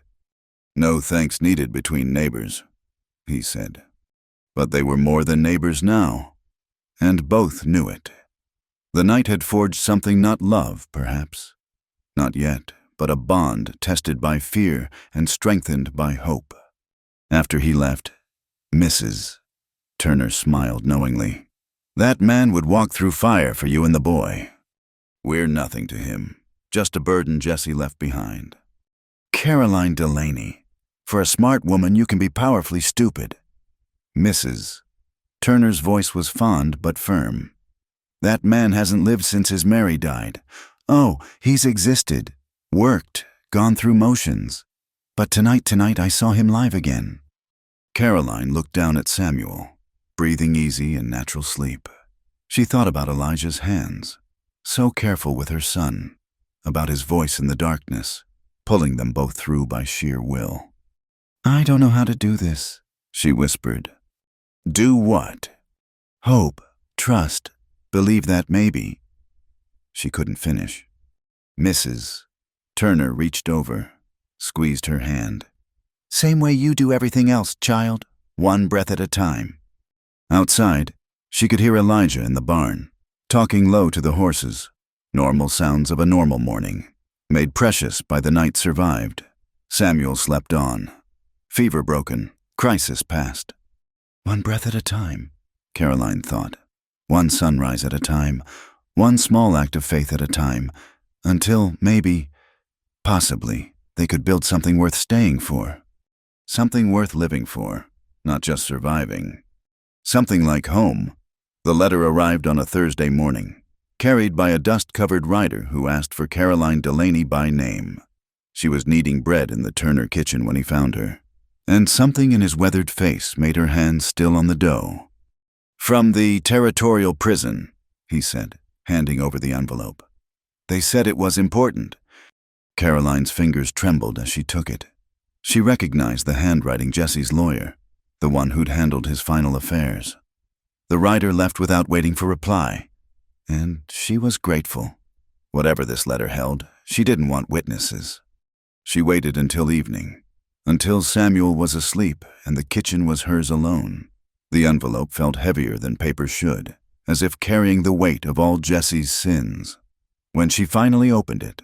No thanks needed between neighbors, he said. But they were more than neighbors now, and both knew it. The night had forged something not love, perhaps. Not yet, but a bond tested by fear and strengthened by hope. After he left, Mrs. Turner smiled knowingly. That man would walk through fire for you and the boy. We're nothing to him, just a burden Jesse left behind. Caroline Delaney. For a smart woman, you can be powerfully stupid. Mrs. Turner's voice was fond but firm. That man hasn't lived since his Mary died. Oh, he's existed, worked, gone through motions. But tonight I saw him live again. Caroline looked down at Samuel, breathing easy in natural sleep. She thought about Elijah's hands, so careful with her son, about his voice in the darkness, pulling them both through by sheer will. I don't know how to do this, she whispered. Do what? Hope, trust, believe that maybe. She couldn't finish. Mrs. Turner reached over, squeezed her hand. Same way you do everything else, child, one breath at a time. Outside, she could hear Elijah in the barn, talking low to the horses, normal sounds of a normal morning, made precious by the night survived. Samuel slept on. Fever broken, crisis past. One breath at a time, Caroline thought. One sunrise at a time, one small act of faith at a time, until maybe, possibly, they could build something worth staying for. Something worth living for, not just surviving. Something like home. The letter arrived on a Thursday morning, carried by a dust-covered rider who asked for Caroline Delaney by name. She was kneading bread in the Turner kitchen when he found her, and something in his weathered face made her hands still on the dough. From the territorial prison, he said, handing over the envelope. They said it was important. Caroline's fingers trembled as she took it. She recognized the handwriting Jesse's lawyer, the one who'd handled his final affairs. The rider left without waiting for reply, and she was grateful. Whatever this letter held, she didn't want witnesses. She waited until evening, until Samuel was asleep and the kitchen was hers alone. The envelope felt heavier than paper should, as if carrying the weight of all Jesse's sins. When she finally opened it,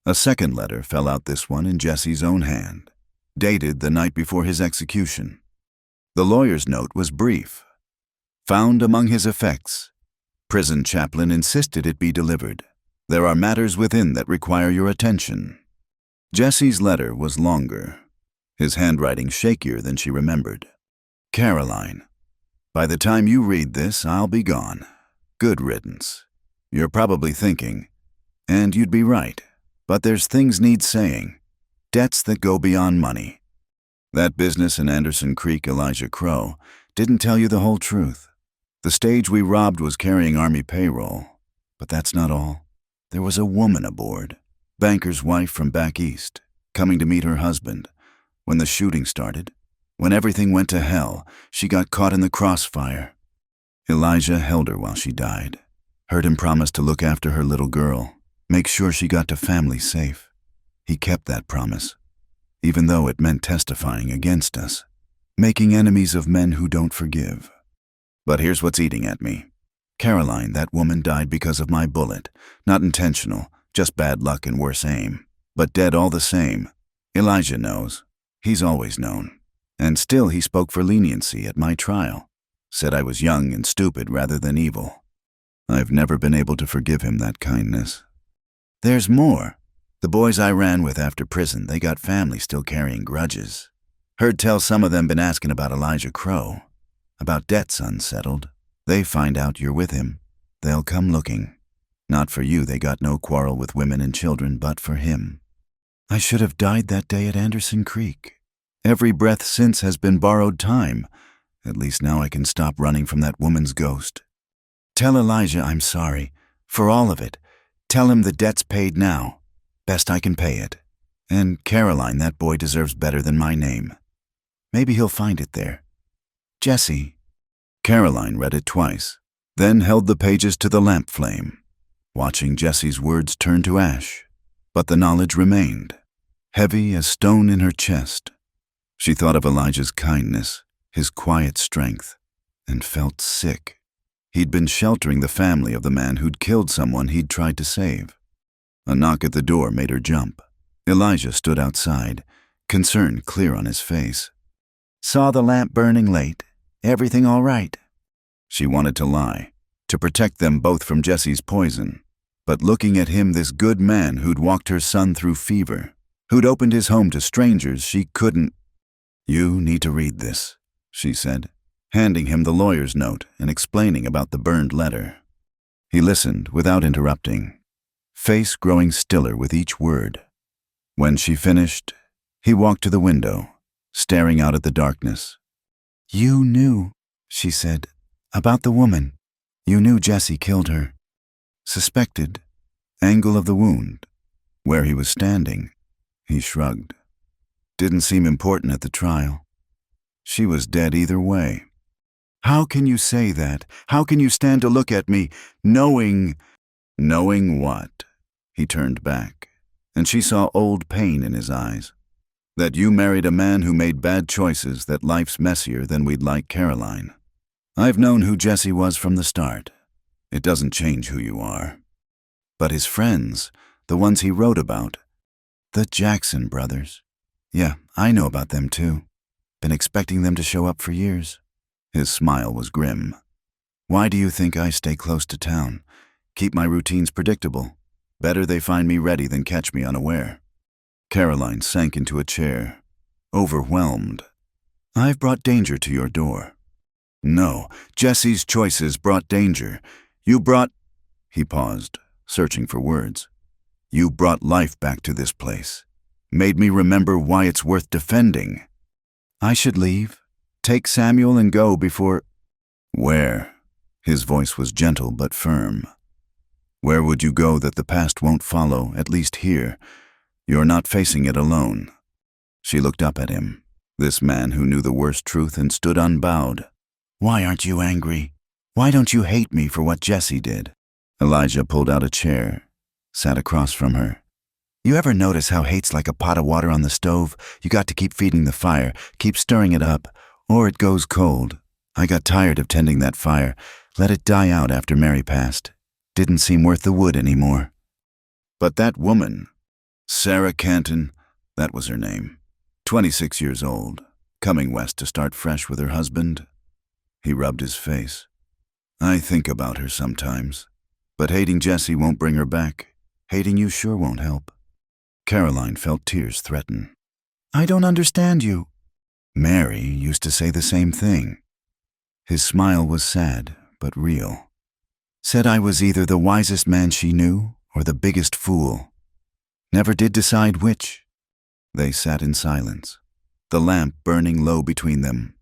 a second letter fell out, this one in Jesse's own hand, dated the night before his execution. The lawyer's note was brief. Found among his effects. Prison chaplain insisted it be delivered. There are matters within that require your attention. Jesse's letter was longer, his handwriting shakier than she remembered. Caroline, by the time you read this, I'll be gone. Good riddance. You're probably thinking, And you'd be right. But there's things need saying. Debts that go beyond money. That business in Anderson Creek, Elijah Crow, didn't tell you the whole truth. The stage we robbed was carrying Army payroll. But that's not all. There was a woman aboard, banker's wife from back east, coming to meet her husband. When the shooting started, when everything went to hell, she got caught in the crossfire. Elijah held her while she died, heard him promise to look after her little girl, make sure she got to family safe. He kept that promise, even though it meant testifying against us, making enemies of men who don't forgive. But here's what's eating at me. Caroline, that woman, died because of my bullet. Not intentional, just bad luck and worse aim. But dead all the same. Elijah knows. He's always known. And still he spoke for leniency at my trial. Said I was young and stupid rather than evil. I've never been able to forgive him that kindness. There's more. The boys I ran with after prison, they got family still carrying grudges. Heard tell some of them been asking about Elijah Crow. About debts unsettled. They find out you're with him. They'll come looking. Not for you, they got no quarrel with women and children, but for him. I should have died that day at Anderson Creek. Every breath since has been borrowed time. At least now I can stop running from that woman's ghost. Tell Elijah I'm sorry. For all of it. Tell him the debt's paid now. Best I can pay it. And Caroline, that boy deserves better than my name. Maybe he'll find it there. Jesse. Caroline read it twice, then held the pages to the lamp flame, watching Jesse's words turn to ash. But the knowledge remained, heavy as stone in her chest. She thought of Elijah's kindness, his quiet strength, and felt sick. He'd been sheltering the family of the man who'd killed someone he'd tried to save. A knock at the door made her jump. Elijah stood outside, concern clear on his face. Saw the lamp burning late. Everything all right? She wanted to lie, to protect them both from Jesse's poison. But looking at him, this good man who'd walked her son through fever, who'd opened his home to strangers, she couldn't. You need to read this, she said, handing him the lawyer's note and explaining about the burned letter. He listened without interrupting, face growing stiller with each word. When she finished, he walked to the window, staring out at the darkness. You knew, she said, about the woman. You knew Jesse killed her. Suspected. Angle of the wound. Where he was standing. He shrugged. Didn't seem important at the trial. She was dead either way. How can you say that? How can you stand to look at me, knowing... Knowing what? He turned back, and she saw old pain in his eyes. That you married a man who made bad choices, that life's messier than we'd like Caroline. I've known who Jesse was from the start. It doesn't change who you are. But his friends, the ones he wrote about, the Jackson brothers. Yeah, I know about them too. Been expecting them to show up for years. His smile was grim. Why do you think I stay close to town? Keep my routines predictable. Better they find me ready than catch me unaware. Caroline sank into a chair, overwhelmed. I've brought danger to your door. No, Jesse's choices brought danger. You brought... He paused, searching for words. You brought life back to this place. Made me remember why it's worth defending. I should leave. Take Samuel and go before... Where? His voice was gentle but firm. Where would you go that the past won't follow, at least here? You're not facing it alone. She looked up at him, this man who knew the worst truth and stood unbowed. Why aren't you angry? Why don't you hate me for what Jesse did? Elijah pulled out a chair, sat across from her. You ever notice how hate's like a pot of water on the stove? You got to keep feeding the fire, keep stirring it up, or it goes cold. I got tired of tending that fire, let it die out after Mary passed. Didn't seem worth the wood anymore. But that woman... Sarah Canton, that was her name. 26 years old, coming west to start fresh with her husband. He rubbed his face. I think about her sometimes, but hating Jesse won't bring her back. Hating you sure won't help. Caroline felt tears threaten. I don't understand you. Mary used to say the same thing. His smile was sad, but real. Said I was either the wisest man she knew or the biggest fool. Never did decide which. They sat in silence, the lamp burning low between them.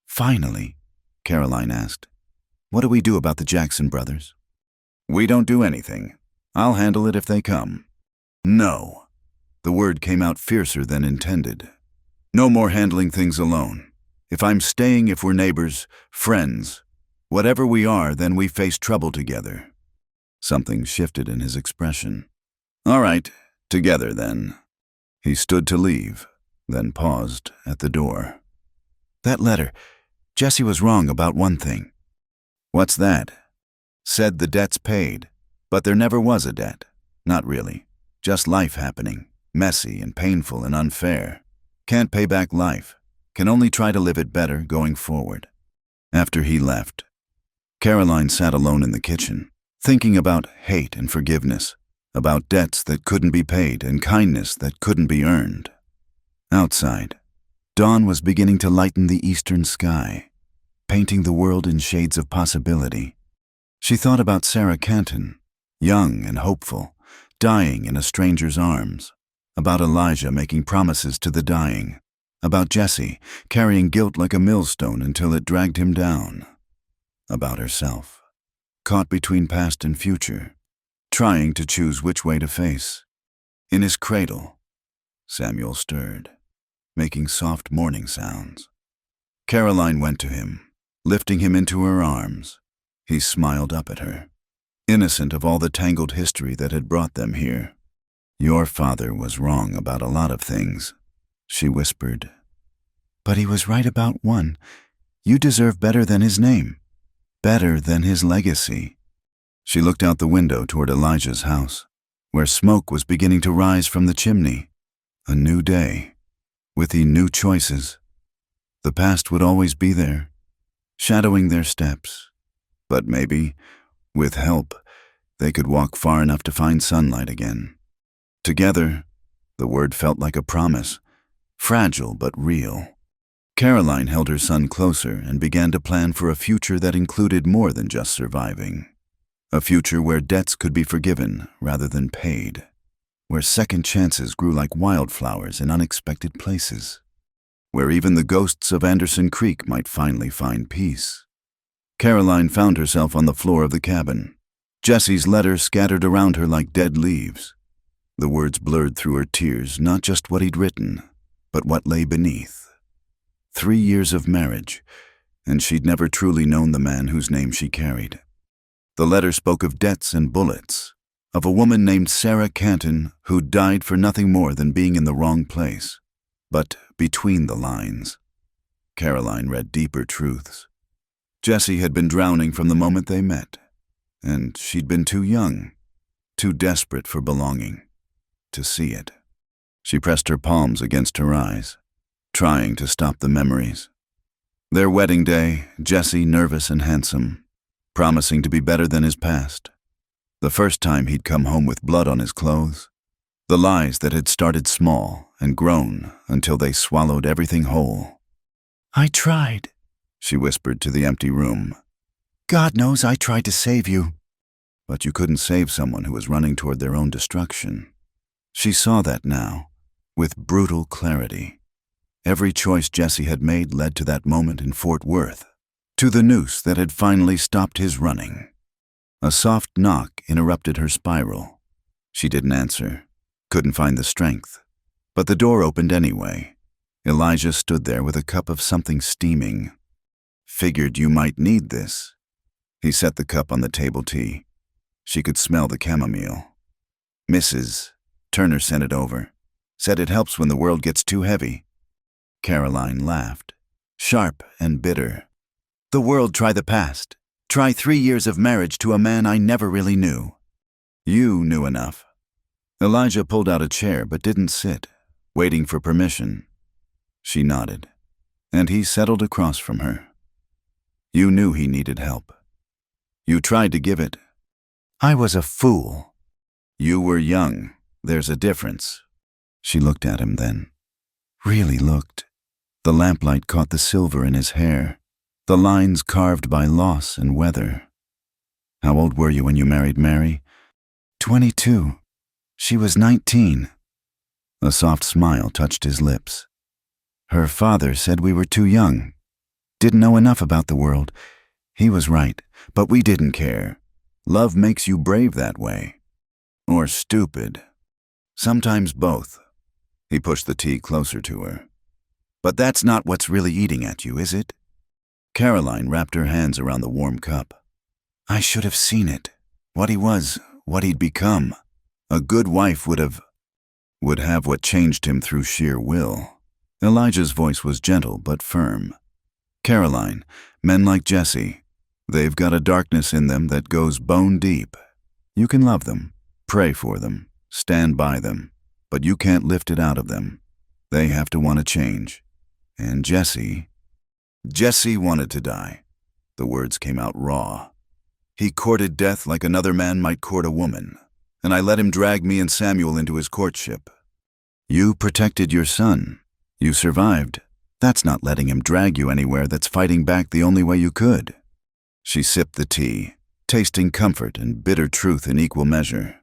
Finally, Caroline asked, "What do we do about the Jackson brothers?" "We don't do anything. I'll handle it if they come." "No." The word came out fiercer than intended. "No more handling things alone. If I'm staying, if we're neighbors, friends, whatever we are, then we face trouble together." Something shifted in his expression. "All right, together then." He stood to leave, then paused at the door. "That letter, Jesse was wrong about one thing." "What's that?" "Said the debt's paid, but there never was a debt. Not really. Just life happening, messy and painful and unfair. Can't pay back life. Can only try to live it better going forward." After he left, Caroline sat alone in the kitchen, thinking about hate and forgiveness, about debts that couldn't be paid and kindness that couldn't be earned. Outside, dawn was beginning to lighten the eastern sky, painting the world in shades of possibility. She thought about Sarah Canton, young and hopeful, dying in a stranger's arms, about Elijah making promises to the dying, about Jesse carrying guilt like a millstone until it dragged him down, about herself, caught between past and future, trying to choose which way to face. In his cradle, Samuel stirred, making soft morning sounds. Caroline went to him, lifting him into her arms. He smiled up at her, innocent of all the tangled history that had brought them here. "Your father was wrong about a lot of things," she whispered. "But he was right about one. You deserve better than his name, better than his legacy." She looked out the window toward Elijah's house, where smoke was beginning to rise from the chimney. A new day, with the new choices. The past would always be there, shadowing their steps. But maybe, with help, they could walk far enough to find sunlight again. Together, the word felt like a promise, fragile but real. Caroline held her son closer and began to plan for a future that included more than just surviving. A future where debts could be forgiven rather than paid, where second chances grew like wildflowers in unexpected places, where even the ghosts of Anderson Creek might finally find peace. Caroline found herself on the floor of the cabin, Jesse's letter scattered around her like dead leaves. The words blurred through her tears, not just what he'd written, but what lay beneath. 3 years of marriage, and she'd never truly known the man whose name she carried. The letter spoke of debts and bullets, of a woman named Sarah Canton who died for nothing more than being in the wrong place. But between the lines, Caroline read deeper truths. Jesse had been drowning from the moment they met, and she'd been too young, too desperate for belonging, to see it. She pressed her palms against her eyes, trying to stop the memories. Their wedding day, Jesse nervous and handsome, promising to be better than his past. The first time he'd come home with blood on his clothes. The lies that had started small and grown until they swallowed everything whole. "I tried," she whispered to the empty room. "God knows I tried to save you." But you couldn't save someone who was running toward their own destruction. She saw that now, with brutal clarity. Every choice Jesse had made led to that moment in Fort Worth, to the noose that had finally stopped his running. A soft knock interrupted her spiral. She didn't answer, couldn't find the strength. But the door opened anyway. Elijah stood there with a cup of something steaming. "Figured you might need this." He set the cup on the table tea. She could smell the chamomile. "Mrs. Turner sent it over. Said it helps when the world gets too heavy." Caroline laughed, sharp and bitter. "The world try the past. Try 3 years of marriage to a man I never really knew." "You knew enough." Elijah pulled out a chair but didn't sit, waiting for permission. She nodded, and he settled across from her. "You knew he needed help. You tried to give it." "I was a fool." "You were young. There's a difference." She looked at him then. Really looked. The lamplight caught the silver in his hair, the lines carved by loss and weather. "How old were you when you married Mary?" 22. She was 19. A soft smile touched his lips. Her father said we were too young. Didn't know enough about the world. He was right, but we didn't care. Love makes you brave that way. Or stupid. Sometimes both. He pushed the tea closer to her. But that's not what's really eating at you, is it? Caroline wrapped her hands around the warm cup. I should have seen it. What he was, what he'd become. A good wife would have what changed him through sheer will. Elijah's voice was gentle but firm. Caroline, men like Jesse, they've got a darkness in them that goes bone deep. You can love them, pray for them, stand by them, but you can't lift it out of them. They have to want to change. And Jesse wanted to die. The words came out raw. He courted death like another man might court a woman, and I let him drag me and Samuel into his courtship. You protected your son. You survived. That's not letting him drag you anywhere that's fighting back the only way you could. She sipped the tea, tasting comfort and bitter truth in equal measure.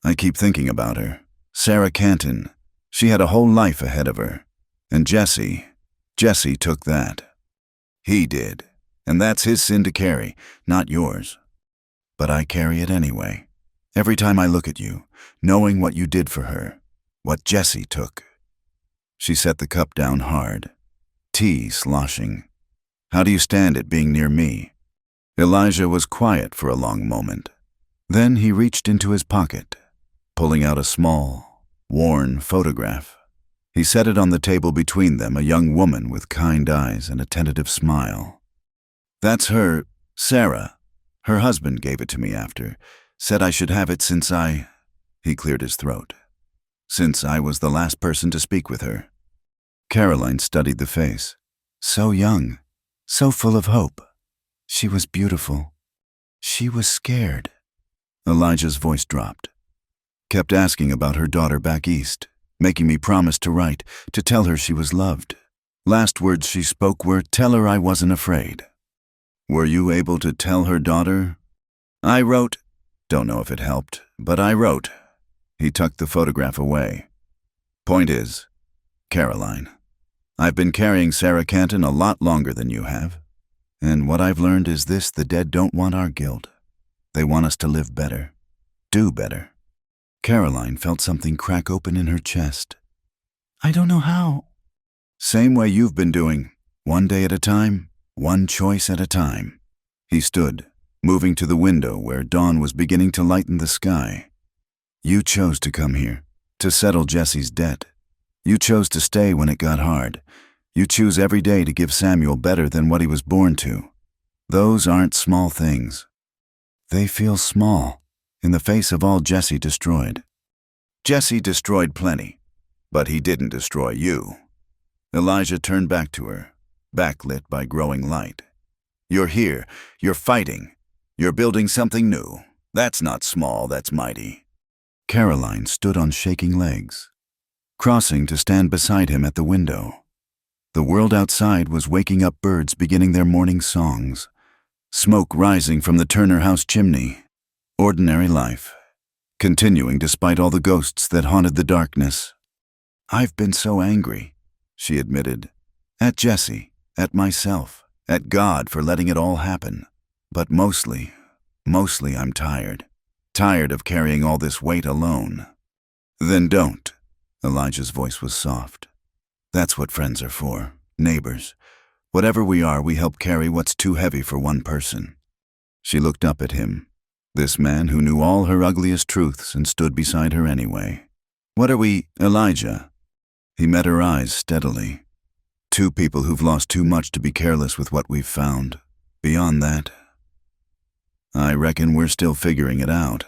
I keep thinking about her. Sarah Canton. She had a whole life ahead of her. And Jesse took that. He did. And that's his sin to carry, not yours. But I carry it anyway. Every time I look at you, knowing what you did for her, what Jesse took. She set the cup down hard. Tea sloshing. How do you stand it being near me? Elijah was quiet for a long moment. Then he reached into his pocket, pulling out a small, worn photograph. He set it on the table between them, a young woman with kind eyes and a tentative smile. That's her, Sarah. Her husband gave it to me after. Said I should have it since he cleared his throat. Since I was the last person to speak with her. Caroline studied the face. So young, so full of hope. She was beautiful. She was scared. Elijah's voice dropped. Kept asking about her daughter back east, making me promise to write, to tell her she was loved. Last words she spoke were, "Tell her I wasn't afraid." Were you able to tell her daughter? I wrote. Don't know if it helped, but I wrote. He tucked the photograph away. Point is, Caroline, I've been carrying Sarah Canton a lot longer than you have. And what I've learned is this: the dead don't want our guilt. They want us to live better, do better. Caroline felt something crack open in her chest. I don't know how. Same way you've been doing, one day at a time, one choice at a time. He stood, moving to the window where dawn was beginning to lighten the sky. You chose to come here, to settle Jesse's debt. You chose to stay when it got hard. You choose every day to give Samuel better than what he was born to. Those aren't small things. They feel small in the face of all Jesse destroyed. Jesse destroyed plenty, but he didn't destroy you. Elijah turned back to her, backlit by growing light. You're here, you're fighting, you're building something new. That's not small, that's mighty. Caroline stood on shaking legs, crossing to stand beside him at the window. The world outside was waking up, birds beginning their morning songs, smoke rising from the Turner house chimney. Ordinary life, continuing despite all the ghosts that haunted the darkness. I've been so angry, she admitted, at Jesse, at myself, at God for letting it all happen. But mostly I'm tired. Tired of carrying all this weight alone. Then don't. Elijah's voice was soft. That's what friends are for, neighbors. Whatever we are, we help carry what's too heavy for one person. She looked up at him, this man who knew all her ugliest truths and stood beside her anyway. What are we, Elijah? He met her eyes steadily. Two people who've lost too much to be careless with what we've found. Beyond that, I reckon we're still figuring it out.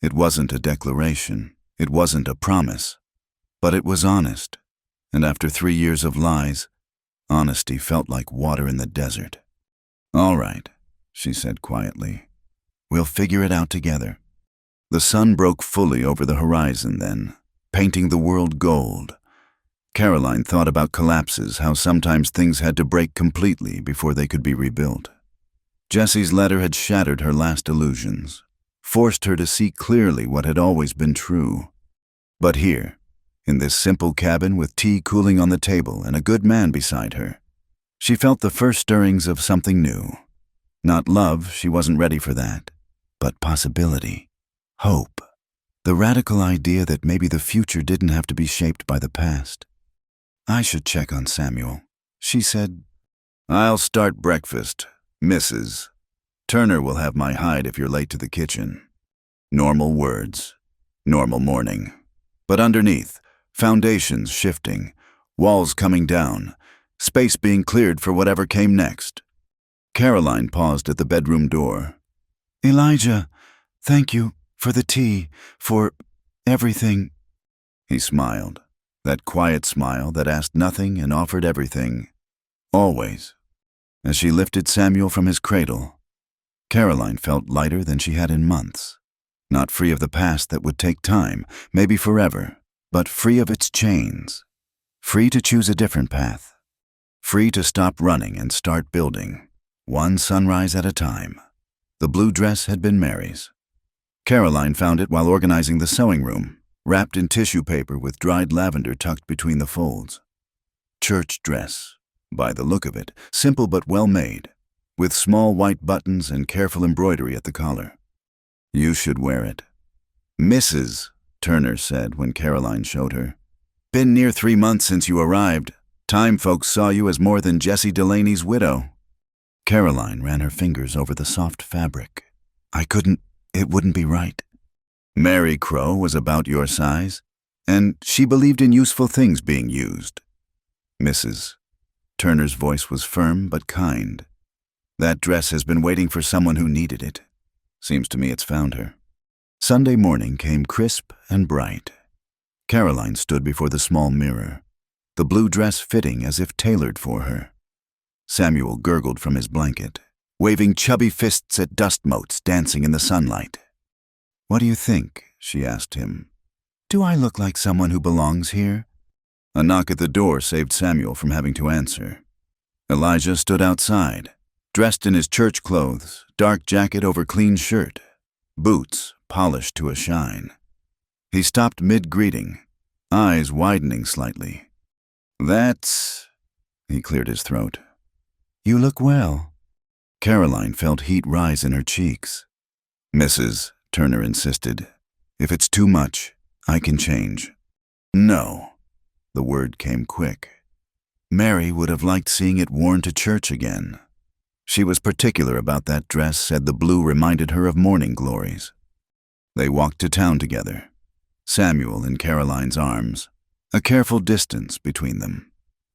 It wasn't a declaration. It wasn't a promise. But it was honest. And after 3 years of lies, honesty felt like water in the desert. All right, she said quietly. We'll figure it out together. The sun broke fully over the horizon then, painting the world gold. Caroline thought about collapses, how sometimes things had to break completely before they could be rebuilt. Jesse's letter had shattered her last illusions. forced her to see clearly what had always been true. But here, in this simple cabin with tea cooling on the table and a good man beside her, she felt the first stirrings of something new. Not love, she wasn't ready for that, but possibility, hope, the radical idea that maybe the future didn't have to be shaped by the past. "I should check on Samuel," she said. "I'll start breakfast, Mrs. Turner will have my hide if you're late to the kitchen." Normal words, normal morning. But underneath, foundations shifting, walls coming down, space being cleared for whatever came next. Caroline paused at the bedroom door. "Elijah, thank you for the tea, for everything." He smiled, that quiet smile that asked nothing and offered everything. Always. As she lifted Samuel from his cradle, Caroline felt lighter than she had in months. Not free of the past that would take time, maybe forever, but free of its chains. Free to choose a different path. Free to stop running and start building, one sunrise at a time. The blue dress had been Mary's. Caroline found it while organizing the sewing room, wrapped in tissue paper with dried lavender tucked between the folds. Church dress, by the look of it, simple but well made, with small white buttons and careful embroidery at the collar. "You should wear it." "Mrs." Turner said when Caroline showed her. "Been near 3 months since you arrived. Time folks saw you as more than Jesse Delaney's widow." Caroline ran her fingers over the soft fabric. It wouldn't be right. Mary Crow was about your size, and she believed in useful things being used. "Mrs." Turner's voice was firm but kind. "That dress has been waiting for someone who needed it. Seems to me it's found her." Sunday morning came crisp and bright. Caroline stood before the small mirror, the blue dress fitting as if tailored for her. Samuel gurgled from his blanket, waving chubby fists at dust motes dancing in the sunlight. "What do you think?" she asked him. "Do I look like someone who belongs here?" A knock at the door saved Samuel from having to answer. Elijah stood outside, dressed in his church clothes, dark jacket over clean shirt, boots polished to a shine. He stopped mid-greeting, eyes widening slightly. "That's—" He cleared his throat. "You look well." Caroline felt heat rise in her cheeks. "Mrs." Turner insisted. "If it's too much, I can change." "No." The word came quick. Mary would have liked seeing it worn to church again. She was particular about that dress, said the blue reminded her of morning glories. They walked to town together, Samuel in Caroline's arms, a careful distance between them.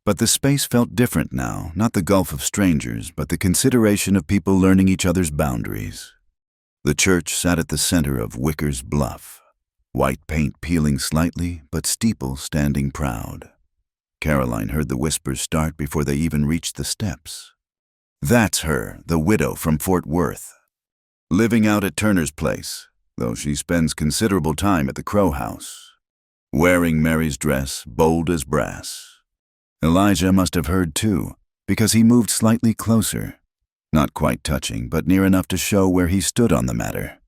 But the space felt different now, not the gulf of strangers, but the consideration of people learning each other's boundaries. The church sat at the center of Wicker's Bluff, white paint peeling slightly, but steeple standing proud. Caroline heard the whispers start before they even reached the steps. "That's her, the widow from Fort Worth. Living out at Turner's place, though she spends considerable time at the Crow House. Wearing Mary's dress, bold as brass." Elijah must have heard too, because he moved slightly closer, not quite touching, but near enough to show where he stood on the matter.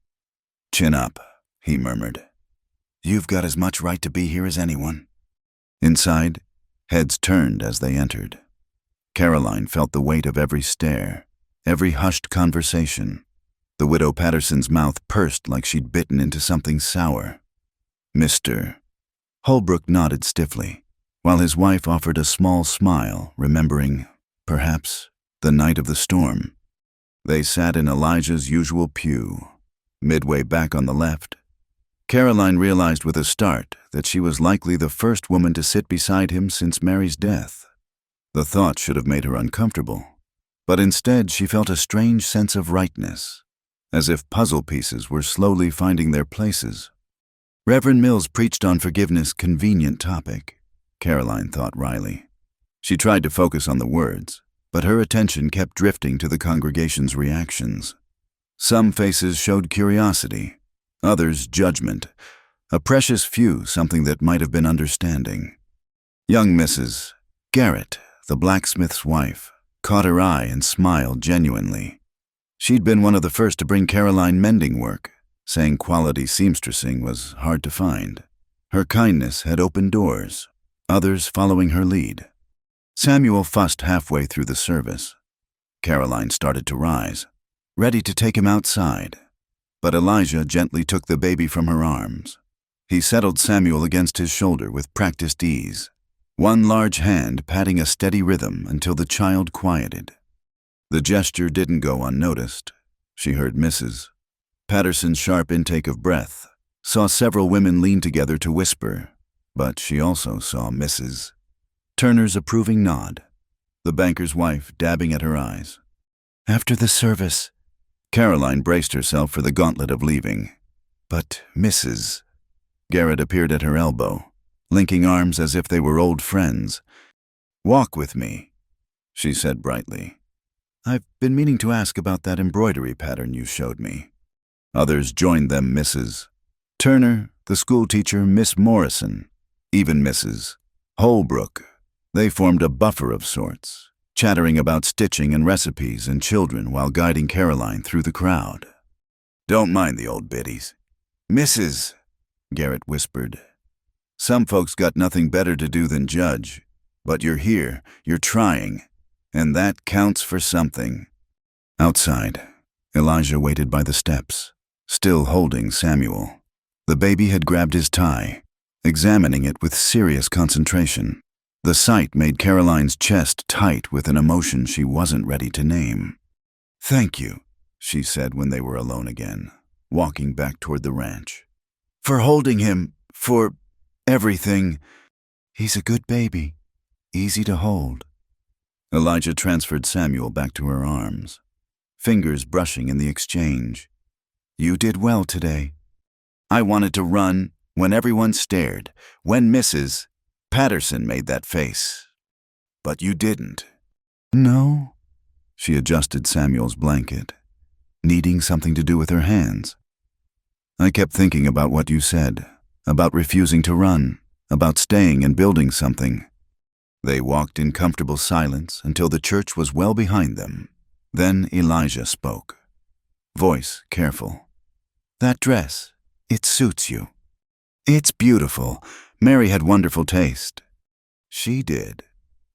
"Chin up," he murmured. "You've got as much right to be here as anyone." Inside, heads turned as they entered. Caroline felt the weight of every stare, every hushed conversation. The widow Patterson's mouth pursed like she'd bitten into something sour. "Mr." Holbrook nodded stiffly, while his wife offered a small smile, remembering, perhaps, the night of the storm. They sat in Elijah's usual pew, midway back on the left. Caroline realized with a start that she was likely the first woman to sit beside him since Mary's death. The thought should have made her uncomfortable, but instead she felt a strange sense of rightness, as if puzzle pieces were slowly finding their places. Reverend Mills preached on forgiveness, convenient topic, Caroline thought wryly. She tried to focus on the words, but her attention kept drifting to the congregation's reactions. Some faces showed curiosity, others judgment, a precious few something that might have been understanding. Young Mrs. Garrett, the blacksmith's wife, caught her eye and smiled genuinely. She'd been one of the first to bring Caroline mending work, saying quality seamstressing was hard to find. Her kindness had opened doors, others following her lead. Samuel fussed halfway through the service. Caroline started to rise, ready to take him outside, but Elijah gently took the baby from her arms. He settled Samuel against his shoulder with practiced ease, one large hand patting a steady rhythm until the child quieted. The gesture didn't go unnoticed. She heard Mrs. Patterson's sharp intake of breath, saw several women lean together to whisper, but she also saw Mrs. Turner's approving nod, the banker's wife dabbing at her eyes. After the service, Caroline braced herself for the gauntlet of leaving. But Mrs. Garrett appeared at her elbow, linking arms as if they were old friends. "Walk with me," she said brightly. "I've been meaning to ask about that embroidery pattern you showed me." Others joined them, Mrs. Turner, the schoolteacher, Miss Morrison, even Mrs. Holbrook. They formed a buffer of sorts, chattering about stitching and recipes and children while guiding Caroline through the crowd. "Don't mind the old biddies, Mrs. Garrett whispered. "Some folks got nothing better to do than judge, but you're here, you're trying, and that counts for something." Outside, Elijah waited by the steps, still holding Samuel. The baby had grabbed his tie, examining it with serious concentration. The sight made Caroline's chest tight with an emotion she wasn't ready to name. "Thank you," she said when they were alone again, walking back toward the ranch. "For holding him, for everything. He's a good baby, easy to hold." Elijah transferred Samuel back to her arms, fingers brushing in the exchange. "You did well today. I wanted to run when everyone stared, when Mrs. Patterson made that face. But you didn't." "No?" She adjusted Samuel's blanket, needing something to do with her hands. "I kept thinking about what you said, about refusing to run, about staying and building something." They walked in comfortable silence until the church was well behind them. Then Elijah spoke, voice careful. "That dress, it suits you. It's beautiful. Mary had wonderful taste." "She did."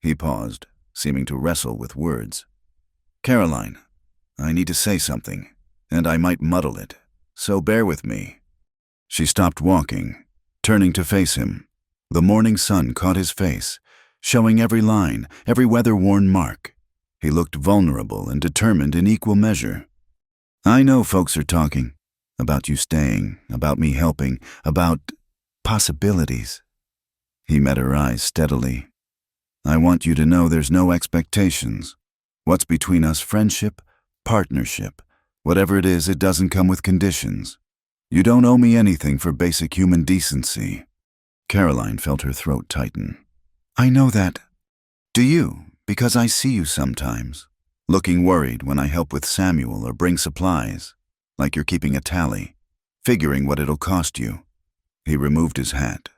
He paused, seeming to wrestle with words. "Caroline, I need to say something, and I might muddle it, so bear with me." She stopped walking, turning to face him. The morning sun caught his face, showing every line, every weather-worn mark. He looked vulnerable and determined in equal measure. "I know folks are talking about you staying, about me helping, about possibilities." He met her eyes steadily. "I want you to know there's no expectations. What's between us, friendship, partnership, whatever it is, it doesn't come with conditions. You don't owe me anything for basic human decency." Caroline felt her throat tighten. "I know that. Do you? Because I see you sometimes, looking worried when I help with Samuel or bring supplies, like you're keeping a tally, figuring what it'll cost you." He removed his hat,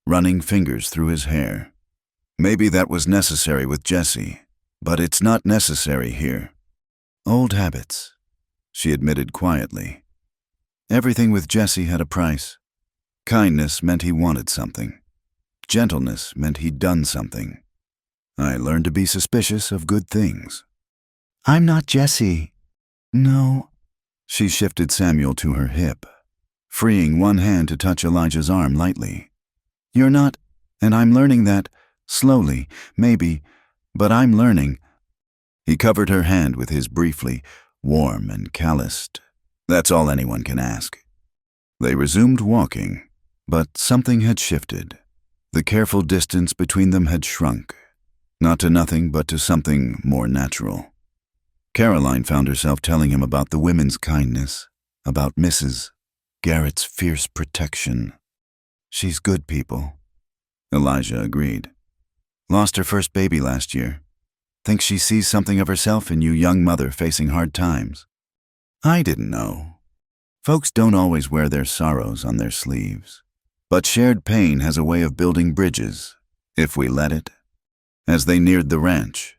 running fingers through his hair. "Maybe that was necessary with Jessie, but it's not necessary here." "Old habits," she admitted quietly. "Everything with Jessie had a price. Kindness meant he wanted something. Gentleness meant he'd done something. I learned to be suspicious of good things." "I'm not Jessie." "No." She shifted Samuel to her hip, freeing one hand to touch Elijah's arm lightly. "You're not, and I'm learning that, slowly, maybe, but I'm learning." He covered her hand with his briefly, warm and calloused. "That's all anyone can ask." They resumed walking, but something had shifted. The careful distance between them had shrunk, not to nothing but to something more natural. Caroline found herself telling him about the women's kindness, about Mrs. Garrett's fierce protection. "She's good people." Elijah agreed. "Lost her first baby last year. Thinks she sees something of herself in you, young mother facing hard times." "I didn't know. Folks don't always wear their sorrows on their sleeves. But shared pain has a way of building bridges, if we let it." As they neared the ranch,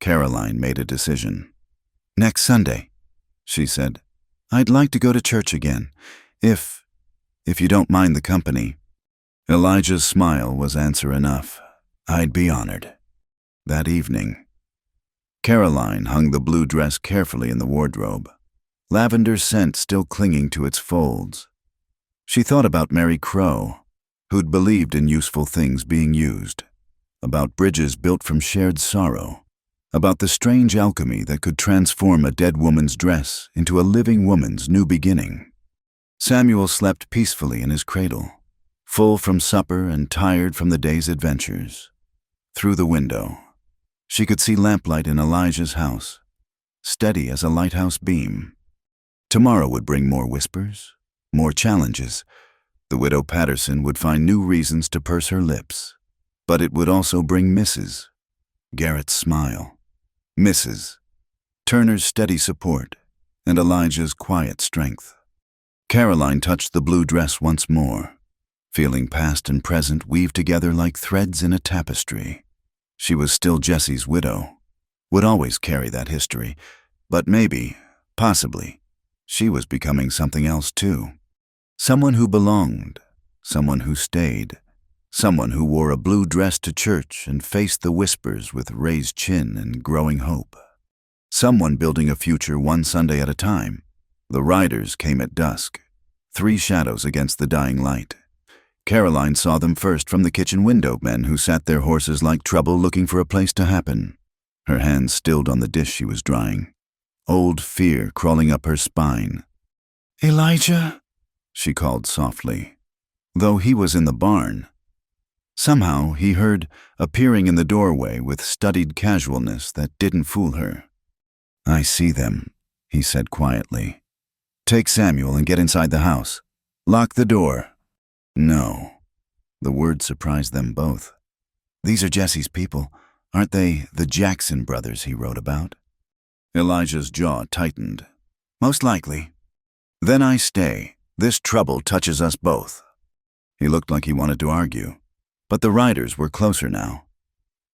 Caroline made a decision. "Next Sunday," she said. "I'd like to go to church again, If you don't mind the company." Elijah's smile was answer enough. "I'd be honored." That evening, Caroline hung the blue dress carefully in the wardrobe, lavender scent still clinging to its folds. She thought about Mary Crow, who'd believed in useful things being used, about bridges built from shared sorrow, about the strange alchemy that could transform a dead woman's dress into a living woman's new beginning. Samuel slept peacefully in his cradle, full from supper and tired from the day's adventures. Through the window, she could see lamplight in Elijah's house, steady as a lighthouse beam. Tomorrow would bring more whispers, more challenges. The widow Patterson would find new reasons to purse her lips, but it would also bring Mrs. Garrett's smile, Mrs. Turner's steady support, and Elijah's quiet strength. Caroline touched the blue dress once more, feeling past and present weave together like threads in a tapestry. She was still Jesse's widow, would always carry that history, but maybe, possibly, she was becoming something else too. Someone who belonged, someone who stayed, someone who wore a blue dress to church and faced the whispers with raised chin and growing hope. Someone building a future one Sunday at a time. The riders came at dusk, 3 shadows against the dying light. Caroline saw them first from the kitchen window, men who sat their horses like trouble looking for a place to happen. Her hands stilled on the dish she was drying, old fear crawling up her spine. "Elijah?" she called softly, though he was in the barn. Somehow he heard, appearing in the doorway with studied casualness that didn't fool her. "I see them," he said quietly. "Take Samuel and get inside the house. Lock the door." "No." The word surprised them both. "These are Jesse's people. Aren't they the Jackson brothers he wrote about?" Elijah's jaw tightened. "Most likely." "Then I stay. This trouble touches us both." He looked like he wanted to argue, but the riders were closer now.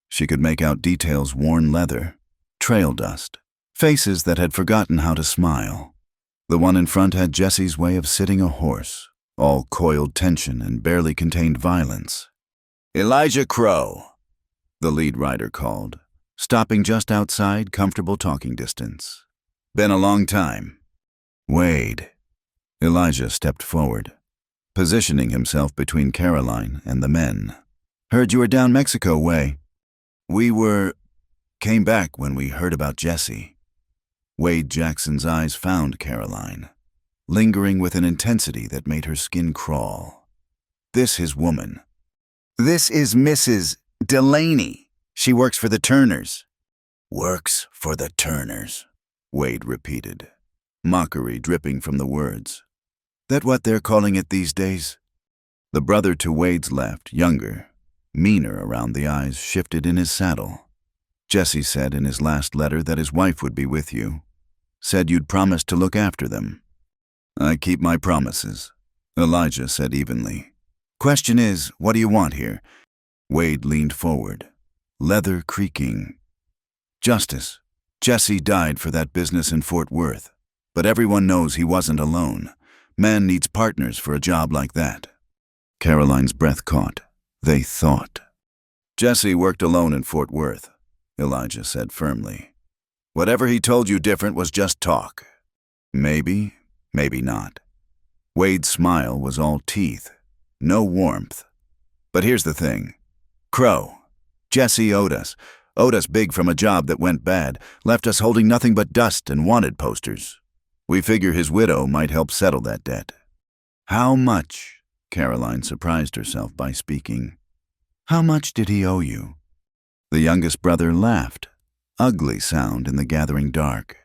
She could make out details: worn leather, trail dust, faces that had forgotten how to smile. The one in front had Jesse's way of sitting a horse, all coiled tension and barely contained violence. "Elijah Crow," the lead rider called, stopping just outside comfortable talking distance. "Been a long time." "Wade." Elijah stepped forward, positioning himself between Caroline and the men. "Heard you were down Mexico way." Came back when we heard about Jesse." Wade Jackson's eyes found Caroline, lingering with an intensity that made her skin crawl. "This his woman." "This is Mrs. Delaney. She works for the Turners." "Works for the Turners," Wade repeated, mockery dripping from the words. "That what they're calling it these days?" The brother to Wade's left, younger, meaner around the eyes, shifted in his saddle. "Jesse said in his last letter that his wife would be with you. Said you'd promised to look after them." "I keep my promises," Elijah said evenly. "Question is, what do you want here?" Wade leaned forward, leather creaking. "Justice. Jesse died for that business in Fort Worth, but everyone knows he wasn't alone. Man needs partners for a job like that." Caroline's breath caught. They thought. "Jesse worked alone in Fort Worth," Elijah said firmly. "Whatever he told you different was just talk." "Maybe, maybe not." Wade's smile was all teeth, no warmth. "But here's the thing. Crow, Jesse owed us big from a job that went bad, left us holding nothing but dust and wanted posters. We figure his widow might help settle that debt." "How much?" Caroline surprised herself by speaking. "How much did he owe you?" The youngest brother laughed, ugly sound in the gathering dark.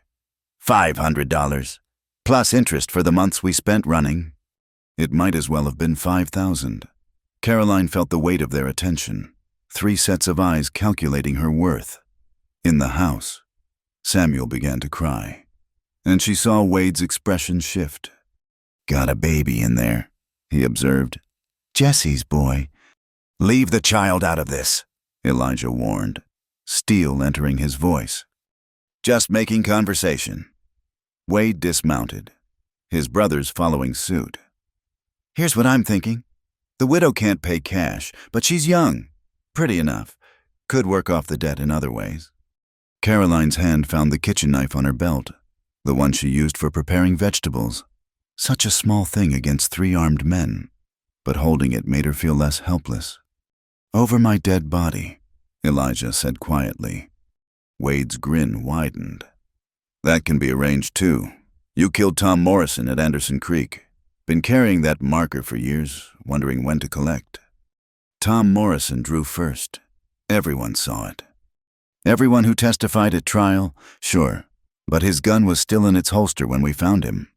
$500, plus interest for the months we spent running." It might as well have been 5,000. Caroline felt the weight of their attention, 3 sets of eyes calculating her worth. In the house, Samuel began to cry, and she saw Wade's expression shift. "Got a baby in there," he observed. "Jesse's boy." "Leave the child out of this," Elijah warned, steel entering his voice. "Just making conversation." Wade dismounted, his brothers following suit. Here's what I'm thinking. The widow can't pay cash, but she's young. Pretty enough. Could work off the debt in other ways. Caroline's hand found the kitchen knife on her belt, the one she used for preparing vegetables. Such a small thing against 3 armed men, but holding it made her feel less helpless. "Over my dead body," Elijah said quietly. Wade's grin widened. "That can be arranged too. You killed Tom Morrison at Anderson Creek. Been carrying that marker for years, wondering when to collect." Tom Morrison drew first. Everyone saw it. Everyone who testified at trial, sure, but his gun was still in its holster when we found him.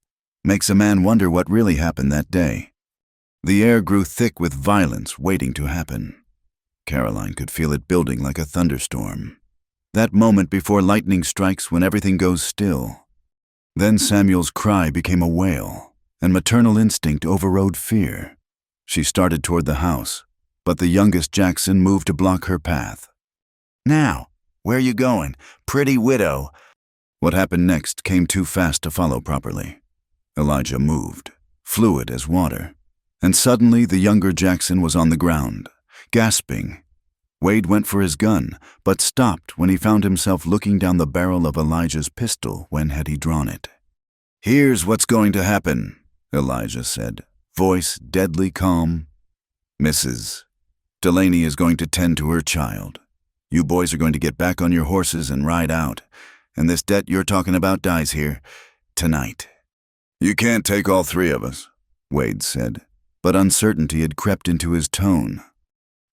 Makes a man wonder what really happened that day. The air grew thick with violence waiting to happen. Caroline could feel it building like a thunderstorm. That moment before lightning strikes when everything goes still. Then Samuel's cry became a wail, and maternal instinct overrode fear. She started toward the house, but the youngest Jackson moved to block her path. "Now, where you going? Pretty widow." What happened next came too fast to follow properly. Elijah moved, fluid as water, and suddenly the younger Jackson was on the ground, gasping. Wade went for his gun, but stopped when he found himself looking down the barrel of Elijah's pistol. When had he drawn it? "Here's what's going to happen," Elijah said, voice deadly calm. "Mrs. Delaney is going to tend to her child. You boys are going to get back on your horses and ride out, and this debt you're talking about dies here tonight." "You can't take all 3 of us," Wade said, but uncertainty had crept into his tone.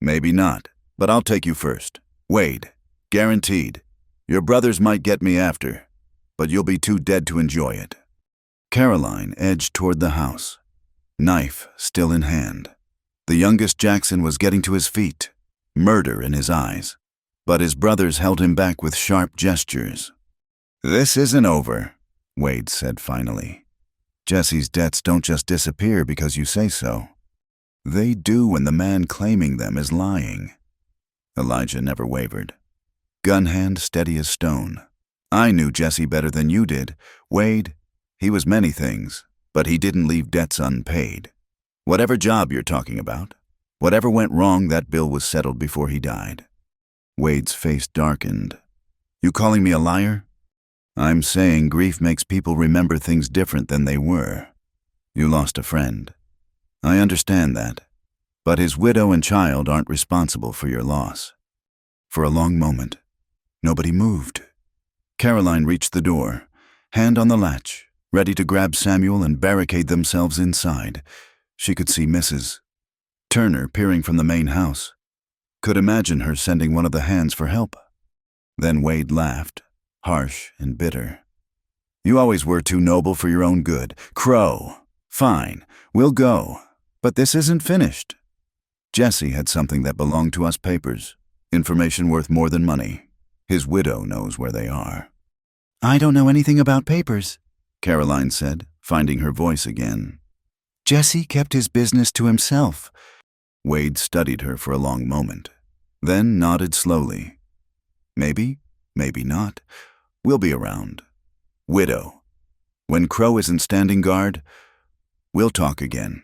"Maybe not, but I'll take you first. Wade, guaranteed. Your brothers might get me after, but you'll be too dead to enjoy it." Caroline edged toward the house, knife still in hand. The youngest Jackson was getting to his feet, murder in his eyes, but his brothers held him back with sharp gestures. "This isn't over," Wade said finally. "Jesse's debts don't just disappear because you say so. They do when the man claiming them is lying." Elijah never wavered. Gun hand steady as stone. "I knew Jesse better than you did. Wade, he was many things, but he didn't leave debts unpaid. Whatever job you're talking about, whatever went wrong, that bill was settled before he died." Wade's face darkened. "You calling me a liar?" "I'm saying grief makes people remember things different than they were. You lost a friend. I understand that. But his widow and child aren't responsible for your loss." For a long moment, nobody moved. Caroline reached the door, hand on the latch, ready to grab Samuel and barricade themselves inside. She could see Mrs. Turner peering from the main house. Could imagine her sending one of the hands for help. Then Wade laughed, harsh and bitter. "You always were too noble for your own good. Crow. Fine, we'll go. But this isn't finished. Jesse had something that belonged to us papers. Information worth more than money. His widow knows where they are." "I don't know anything about papers," Caroline said, finding her voice again. "Jesse kept his business to himself." Wade studied her for a long moment, then nodded slowly. "Maybe, maybe not. We'll be around. Widow, when Crow isn't standing guard, we'll talk again."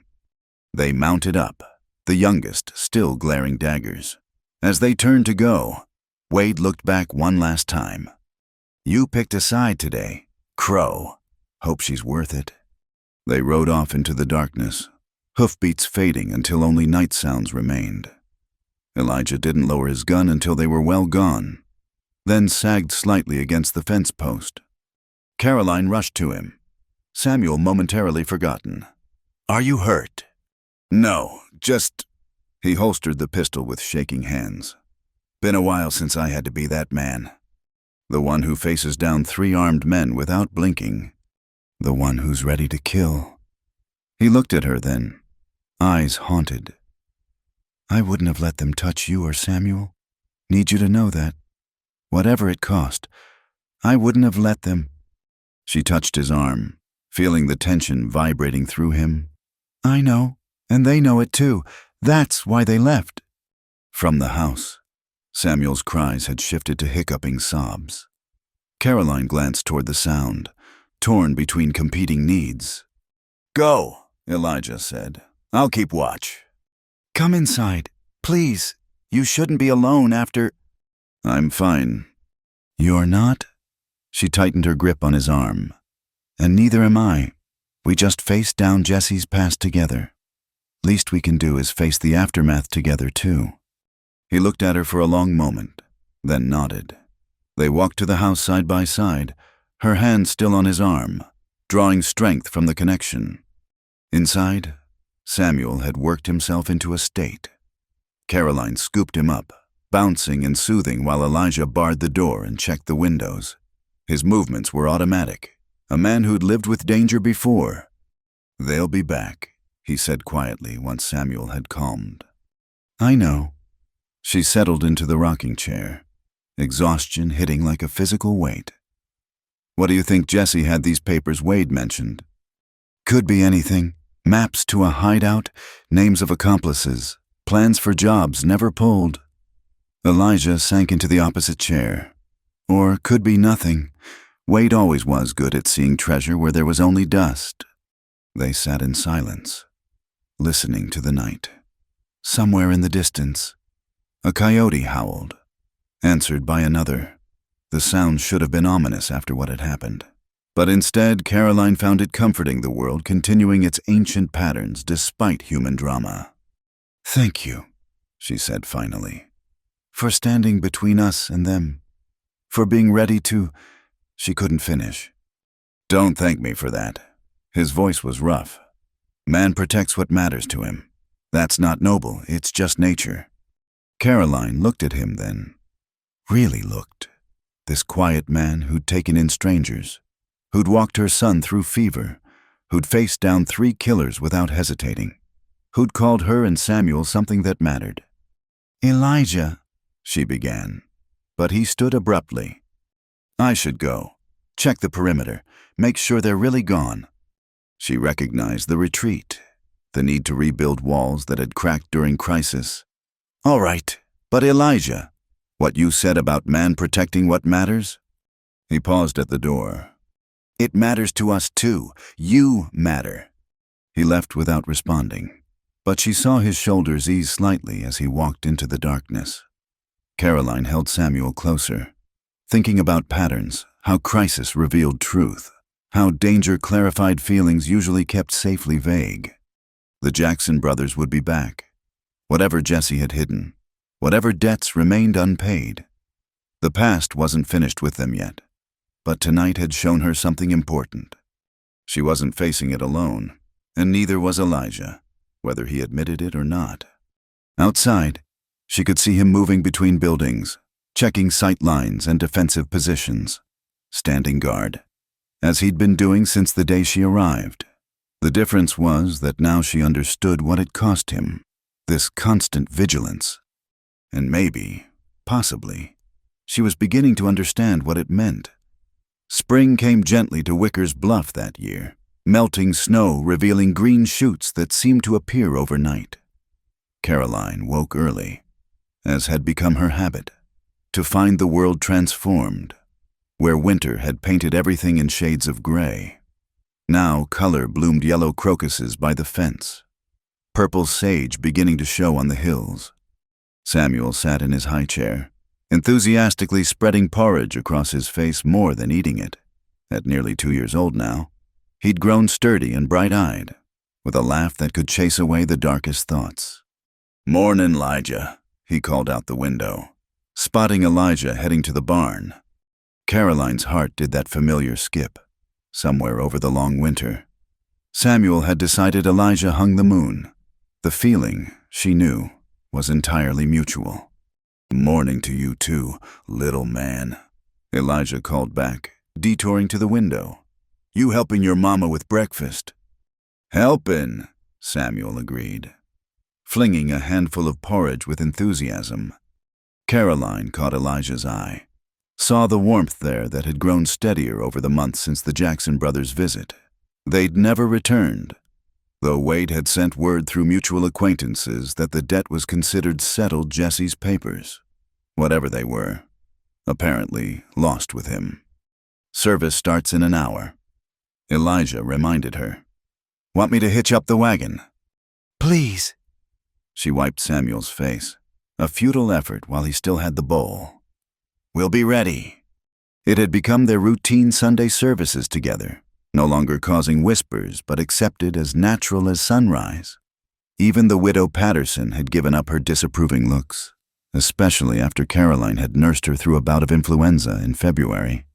They mounted up, the youngest still glaring daggers. As they turned to go, Wade looked back one last time. "You picked a side today, Crow. Hope she's worth it." They rode off into the darkness, hoofbeats fading until only night sounds remained. Elijah didn't lower his gun until they were well gone, then sagged slightly against the fence post. Caroline rushed to him, Samuel momentarily forgotten. "Are you hurt?" "No, just—" He holstered the pistol with shaking hands. "Been a while since I had to be that man. The one who faces down 3 armed men without blinking. The one who's ready to kill." He looked at her then, eyes haunted. "I wouldn't have let them touch you or Samuel. Need you to know that. Whatever it cost, I wouldn't have let them." She touched his arm, feeling the tension vibrating through him. "I know, and they know it too. That's why they left." From the house, Samuel's cries had shifted to hiccuping sobs. Caroline glanced toward the sound, torn between competing needs. "Go," Elijah said. I'll keep watch. Come inside, please. You shouldn't be alone after... I'm fine. You're not? She tightened her grip on his arm. And neither am I. We just faced down Jesse's past together. Least we can do is face the aftermath together, too. He looked at her for a long moment, then nodded. They walked to the house side by side, her hand still on his arm, drawing strength from the connection. Inside, Samuel had worked himself into a state. Caroline scooped him up, bouncing and soothing while Elijah barred the door and checked the windows. His movements were automatic, a man who'd lived with danger before. They'll be back, he said quietly once Samuel had calmed. I know. She settled into the rocking chair, exhaustion hitting like a physical weight. What do you think Jesse had these papers Wade mentioned? Could be anything. Maps to a hideout, names of accomplices, plans for jobs never pulled. Elijah sank into the opposite chair. Or could be nothing. Wade always was good at seeing treasure where there was only dust. They sat in silence, listening to the night. Somewhere in the distance, a coyote howled, answered by another. The sound should have been ominous after what had happened. But instead, Caroline found it comforting the world continuing its ancient patterns despite human drama. Thank you, she said finally, for standing between us and them, for being ready to... She couldn't finish. Don't thank me for that. His voice was rough. Man protects what matters to him. That's not noble, it's just nature. Caroline looked at him then. Really looked. This quiet man who'd taken in strangers, who'd walked her son through fever, who'd faced down 3 killers without hesitating, who'd called her and Samuel something that mattered. Elijah, she began, but he stood abruptly. I should go. Check the perimeter. Make sure they're really gone. She recognized the retreat, the need to rebuild walls that had cracked during crisis. All right, but Elijah, what you said about man protecting what matters? He paused at the door. It matters to us too. You matter. He left without responding, but she saw his shoulders ease slightly as he walked into the darkness. Caroline held Samuel closer, thinking about patterns, how crisis revealed truth, how danger clarified feelings usually kept safely vague. The Jackson brothers would be back. Whatever Jesse had hidden, whatever debts remained unpaid. The past wasn't finished with them yet, but tonight had shown her something important. She wasn't facing it alone, and neither was Elijah, whether he admitted it or not. Outside, she could see him moving between buildings, checking sight lines and defensive positions, standing guard, as he'd been doing since the day she arrived. The difference was that now she understood what it cost him, this constant vigilance. And maybe, possibly, she was beginning to understand what it meant. Spring came gently to Wicker's Bluff that year, melting snow revealing green shoots that seemed to appear overnight. Caroline woke early, as had become her habit, to find the world transformed, where winter had painted everything in shades of gray. Now color bloomed yellow crocuses by the fence, purple sage beginning to show on the hills. Samuel sat in his high chair, enthusiastically spreading porridge across his face more than eating it. At nearly 2 years old now, he'd grown sturdy and bright-eyed, with a laugh that could chase away the darkest thoughts. "Mornin', Elijah," he called out the window, spotting Elijah heading to the barn. Caroline's heart did that familiar skip, somewhere over the long winter. Samuel had decided Elijah hung the moon. The feeling, she knew, was entirely mutual. "Morning to you too, little man," Elijah called back, detouring to the window. "You helping your mama with breakfast?" "Helpin'," Samuel agreed, flinging a handful of porridge with enthusiasm. Caroline caught Elijah's eye, saw the warmth there that had grown steadier over the months since the Jackson brothers' visit. They'd never returned, though Wade had sent word through mutual acquaintances that the debt was considered settled Jesse's papers, whatever they were, apparently lost with him. "Service starts in an hour," Elijah reminded her. "Want me to hitch up the wagon?" Please. She wiped Samuel's face, a futile effort while he still had the bowl. We'll be ready. It had become their routine Sunday services together, no longer causing whispers but accepted as natural as sunrise. Even the widow Patterson had given up her disapproving looks, especially after Caroline had nursed her through a bout of influenza in February.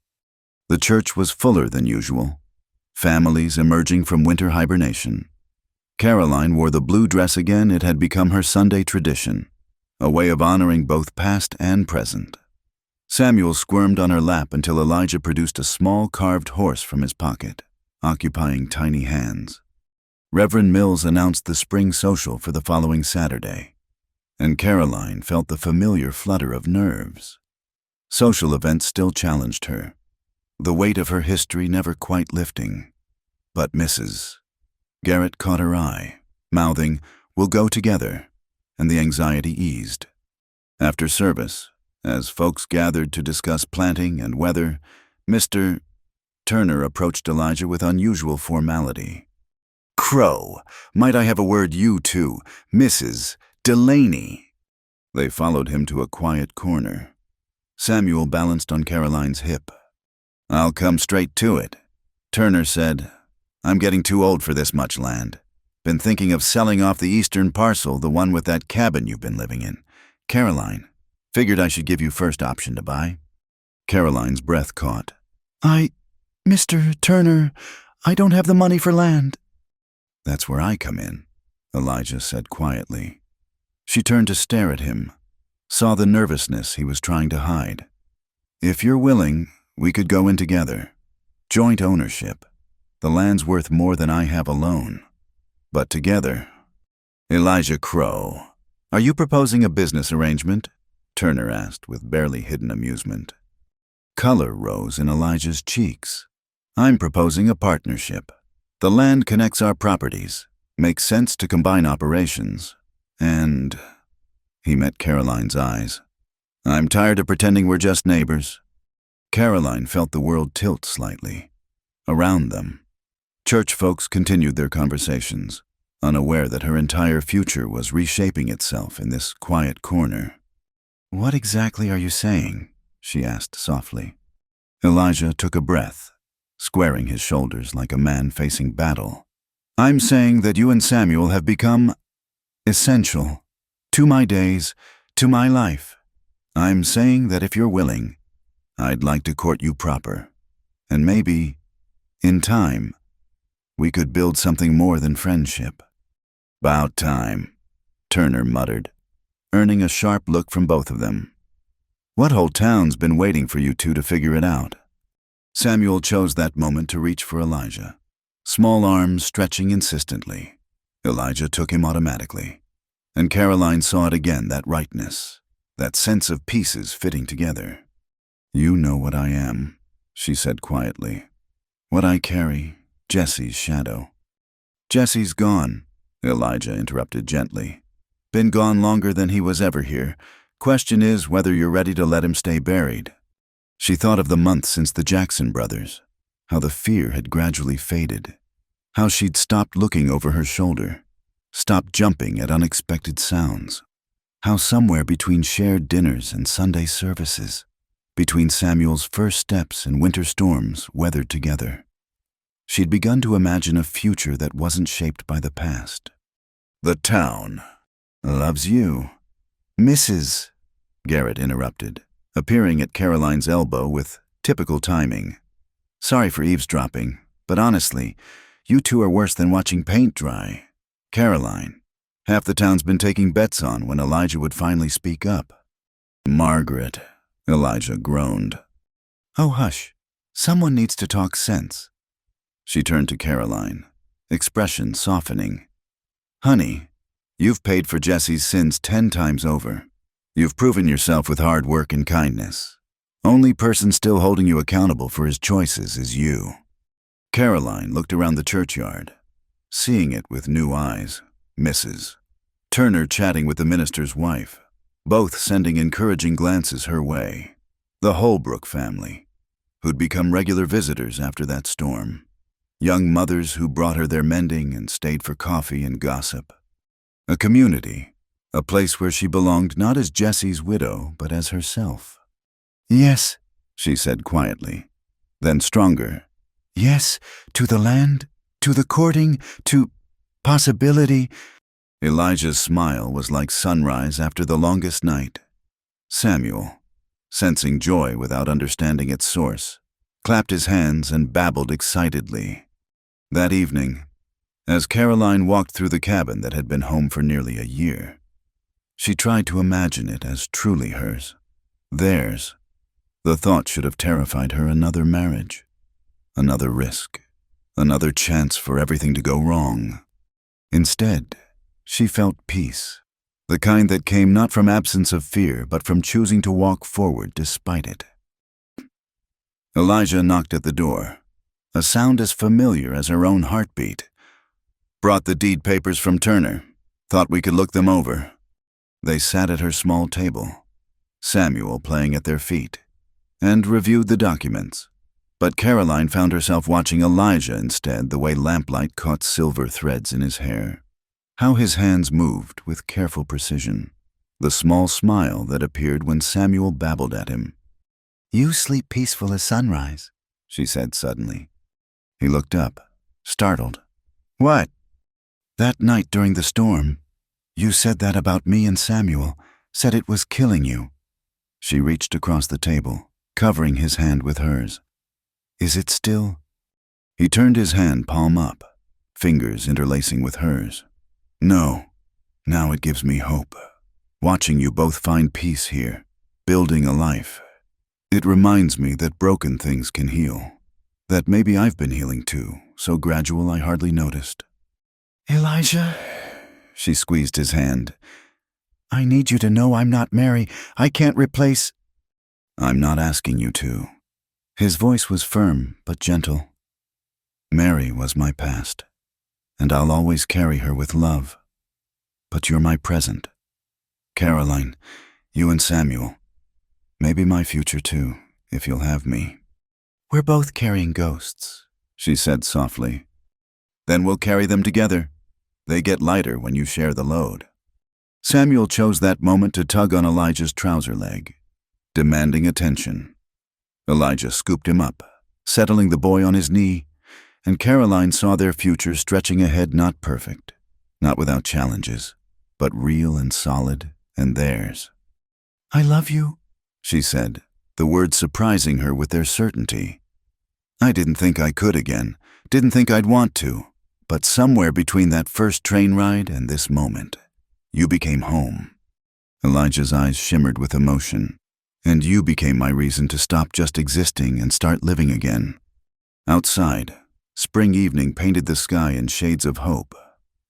The church was fuller than usual, families emerging from winter hibernation. Caroline wore the blue dress again. It had become her Sunday tradition, a way of honoring both past and present. Samuel squirmed on her lap until Elijah produced a small carved horse from his pocket, occupying tiny hands. Reverend Mills announced the spring social for the following Saturday, and Caroline felt the familiar flutter of nerves. Social events still challenged her, the weight of her history never quite lifting. But Mrs. Garrett caught her eye, mouthing, "We'll go together," and the anxiety eased. After service, as folks gathered to discuss planting and weather, Mr. Turner approached Elijah with unusual formality. "Crow, might I have a word you two, Mrs. Delaney?" They followed him to a quiet corner. Samuel balanced on Caroline's hip. "I'll come straight to it," Turner said. "I'm getting too old for this much land. Been thinking of selling off the eastern parcel, the one with that cabin you've been living in. Caroline, figured I should give you first option to buy." Caroline's breath caught. Mr. Turner, I don't have the money for land." "That's where I come in," Elijah said quietly. She turned to stare at him, saw the nervousness he was trying to hide. "If you're willing, we could go in together. Joint ownership. The land's worth more than I have alone. But together." "Elijah Crow, are you proposing a business arrangement?" Turner asked with barely hidden amusement. Color rose in Elijah's cheeks. "I'm proposing a partnership. The land connects our properties, makes sense to combine operations, and..." He met Caroline's eyes. "I'm tired of pretending we're just neighbors." Caroline felt the world tilt slightly. Around them, church folks continued their conversations, unaware that her entire future was reshaping itself in this quiet corner. "What exactly are you saying?" she asked softly. Elijah took a breath, squaring his shoulders like a man facing battle. "I'm saying that you and Samuel have become essential to my days, to my life. I'm saying that if you're willing, I'd like to court you proper, and maybe, in time, we could build something more than friendship." "'Bout time," Turner muttered, earning a sharp look from both of them. "What whole town's been waiting for you two to figure it out?" Samuel chose that moment to reach for Elijah, small arms stretching insistently. Elijah took him automatically, and Caroline saw it again, that rightness, that sense of pieces fitting together. "You know what I am," she said quietly. "What I carry, Jesse's shadow." "Jesse's gone," Elijah interrupted gently. "Been gone longer than he was ever here. Question is whether you're ready to let him stay buried." She thought of the months since the Jackson brothers, how the fear had gradually faded, how she'd stopped looking over her shoulder, stopped jumping at unexpected sounds, how somewhere between shared dinners and Sunday services, between Samuel's first steps and winter storms weathered together, she'd begun to imagine a future that wasn't shaped by the past. "The town loves you." "Mrs." Garrett interrupted, appearing at Caroline's elbow with typical timing. "Sorry for eavesdropping, but honestly, you two are worse than watching paint dry. Caroline, half the town's been taking bets on when Elijah would finally speak up." "Margaret," Elijah groaned. "Oh, hush. Someone needs to talk sense." She turned to Caroline, expression softening. "Honey, you've paid for Jesse's sins 10 times over. You've proven yourself with hard work and kindness. Only person still holding you accountable for his choices is you." Caroline looked around the churchyard, seeing it with new eyes. Mrs. Turner chatting with the minister's wife, both sending encouraging glances her way. The Holbrook family, who'd become regular visitors after that storm. Young mothers who brought her their mending and stayed for coffee and gossip. a community, a place where she belonged not as Jesse's widow, but as herself. Yes, She said quietly, then stronger. yes, to the land, to the courting, to possibility. Elijah's smile was like sunrise after the longest night. Samuel, sensing joy without understanding its source, clapped his hands and babbled excitedly. That evening, as Caroline walked through the cabin that had been home for nearly a year, she tried to imagine it as truly hers, theirs. The thought should have terrified her another marriage, another risk, another chance for everything to go wrong. Instead, she felt peace, the kind that came not from absence of fear, but from choosing to walk forward despite it. Elijah knocked at the door, a sound as familiar as her own heartbeat. Brought the deed papers from Turner. Thought we could look them over. They sat at her small table, Samuel playing at their feet, and reviewed the documents. But Caroline found herself watching Elijah instead, the way lamplight caught silver threads in his hair, how his hands moved with careful precision, the small smile that appeared when Samuel babbled at him. You sleep peaceful as sunrise, she said suddenly. He looked up, startled. What? That night during the storm, you said that about me and Samuel, said it was killing you. She reached across the table, covering his hand with hers. Is it still? He turned his hand palm up, fingers interlacing with hers. No, now it gives me hope. Watching you both find peace here, building a life. It reminds me that broken things can heal. That maybe I've been healing too, so gradual I hardly noticed. Elijah, she squeezed his hand. I need you to know I'm not Mary. I can't replace. I'm not asking you to. His voice was firm but gentle. Mary was my past, and I'll always carry her with love. But you're my present. Caroline, you and Samuel. Maybe my future too, if you'll have me. We're both carrying ghosts, she said softly. Then we'll carry them together. They get lighter when you share the load. Samuel chose that moment to tug on Elijah's trouser leg, demanding attention. Elijah scooped him up, settling the boy on his knee, and Caroline saw their future stretching ahead, not perfect, not without challenges, but real and solid, and theirs. I love you, she said, the words surprising her with their certainty. I didn't think I could again, didn't think I'd want to, but somewhere between that first train ride and this moment, you became home. Elijah's eyes shimmered with emotion, and you became my reason to stop just existing and start living again. Outside, spring evening painted the sky in shades of hope.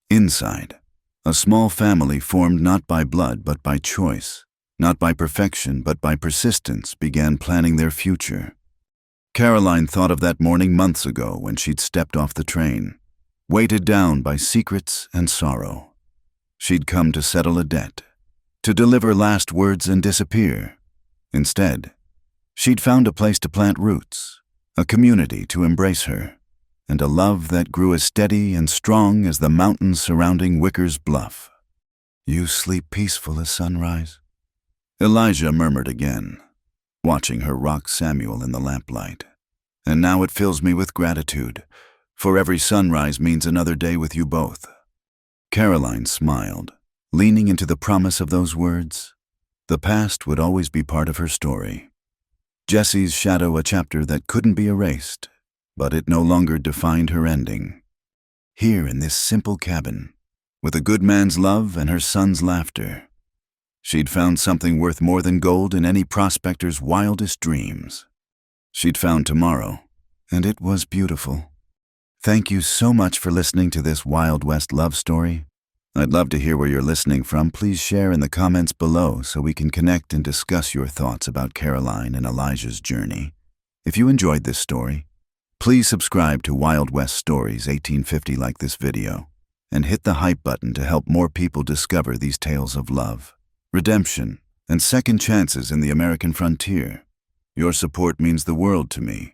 Inside, a small family formed not by blood but by choice, not by perfection but by persistence, began planning their future. Caroline thought of that morning months ago when she'd stepped off the train, weighted down by secrets and sorrow. She'd come to settle a debt, to deliver last words and disappear. Instead, she'd found a place to plant roots, a community to embrace her, and a love that grew as steady and strong as the mountains surrounding Wicker's Bluff. You sleep peaceful as sunrise, Elijah murmured again, watching her rock Samuel in the lamplight. And now it fills me with gratitude, for every sunrise means another day with you both. Caroline smiled, leaning into the promise of those words. The past would always be part of her story. Jesse's shadow, a chapter that couldn't be erased, but it no longer defined her ending. Here in this simple cabin, with a good man's love and her son's laughter, she'd found something worth more than gold in any prospector's wildest dreams. She'd found tomorrow, and it was beautiful. Thank you so much for listening to this Wild West love story. I'd love to hear where you're listening from. Please share in the comments below so we can connect and discuss your thoughts about Caroline and Elijah's journey. If you enjoyed this story, please subscribe to Wild West Stories 1850 like this video, and hit the hype button to help more people discover these tales of love, redemption, and second chances in the American frontier. Your support means the world to me,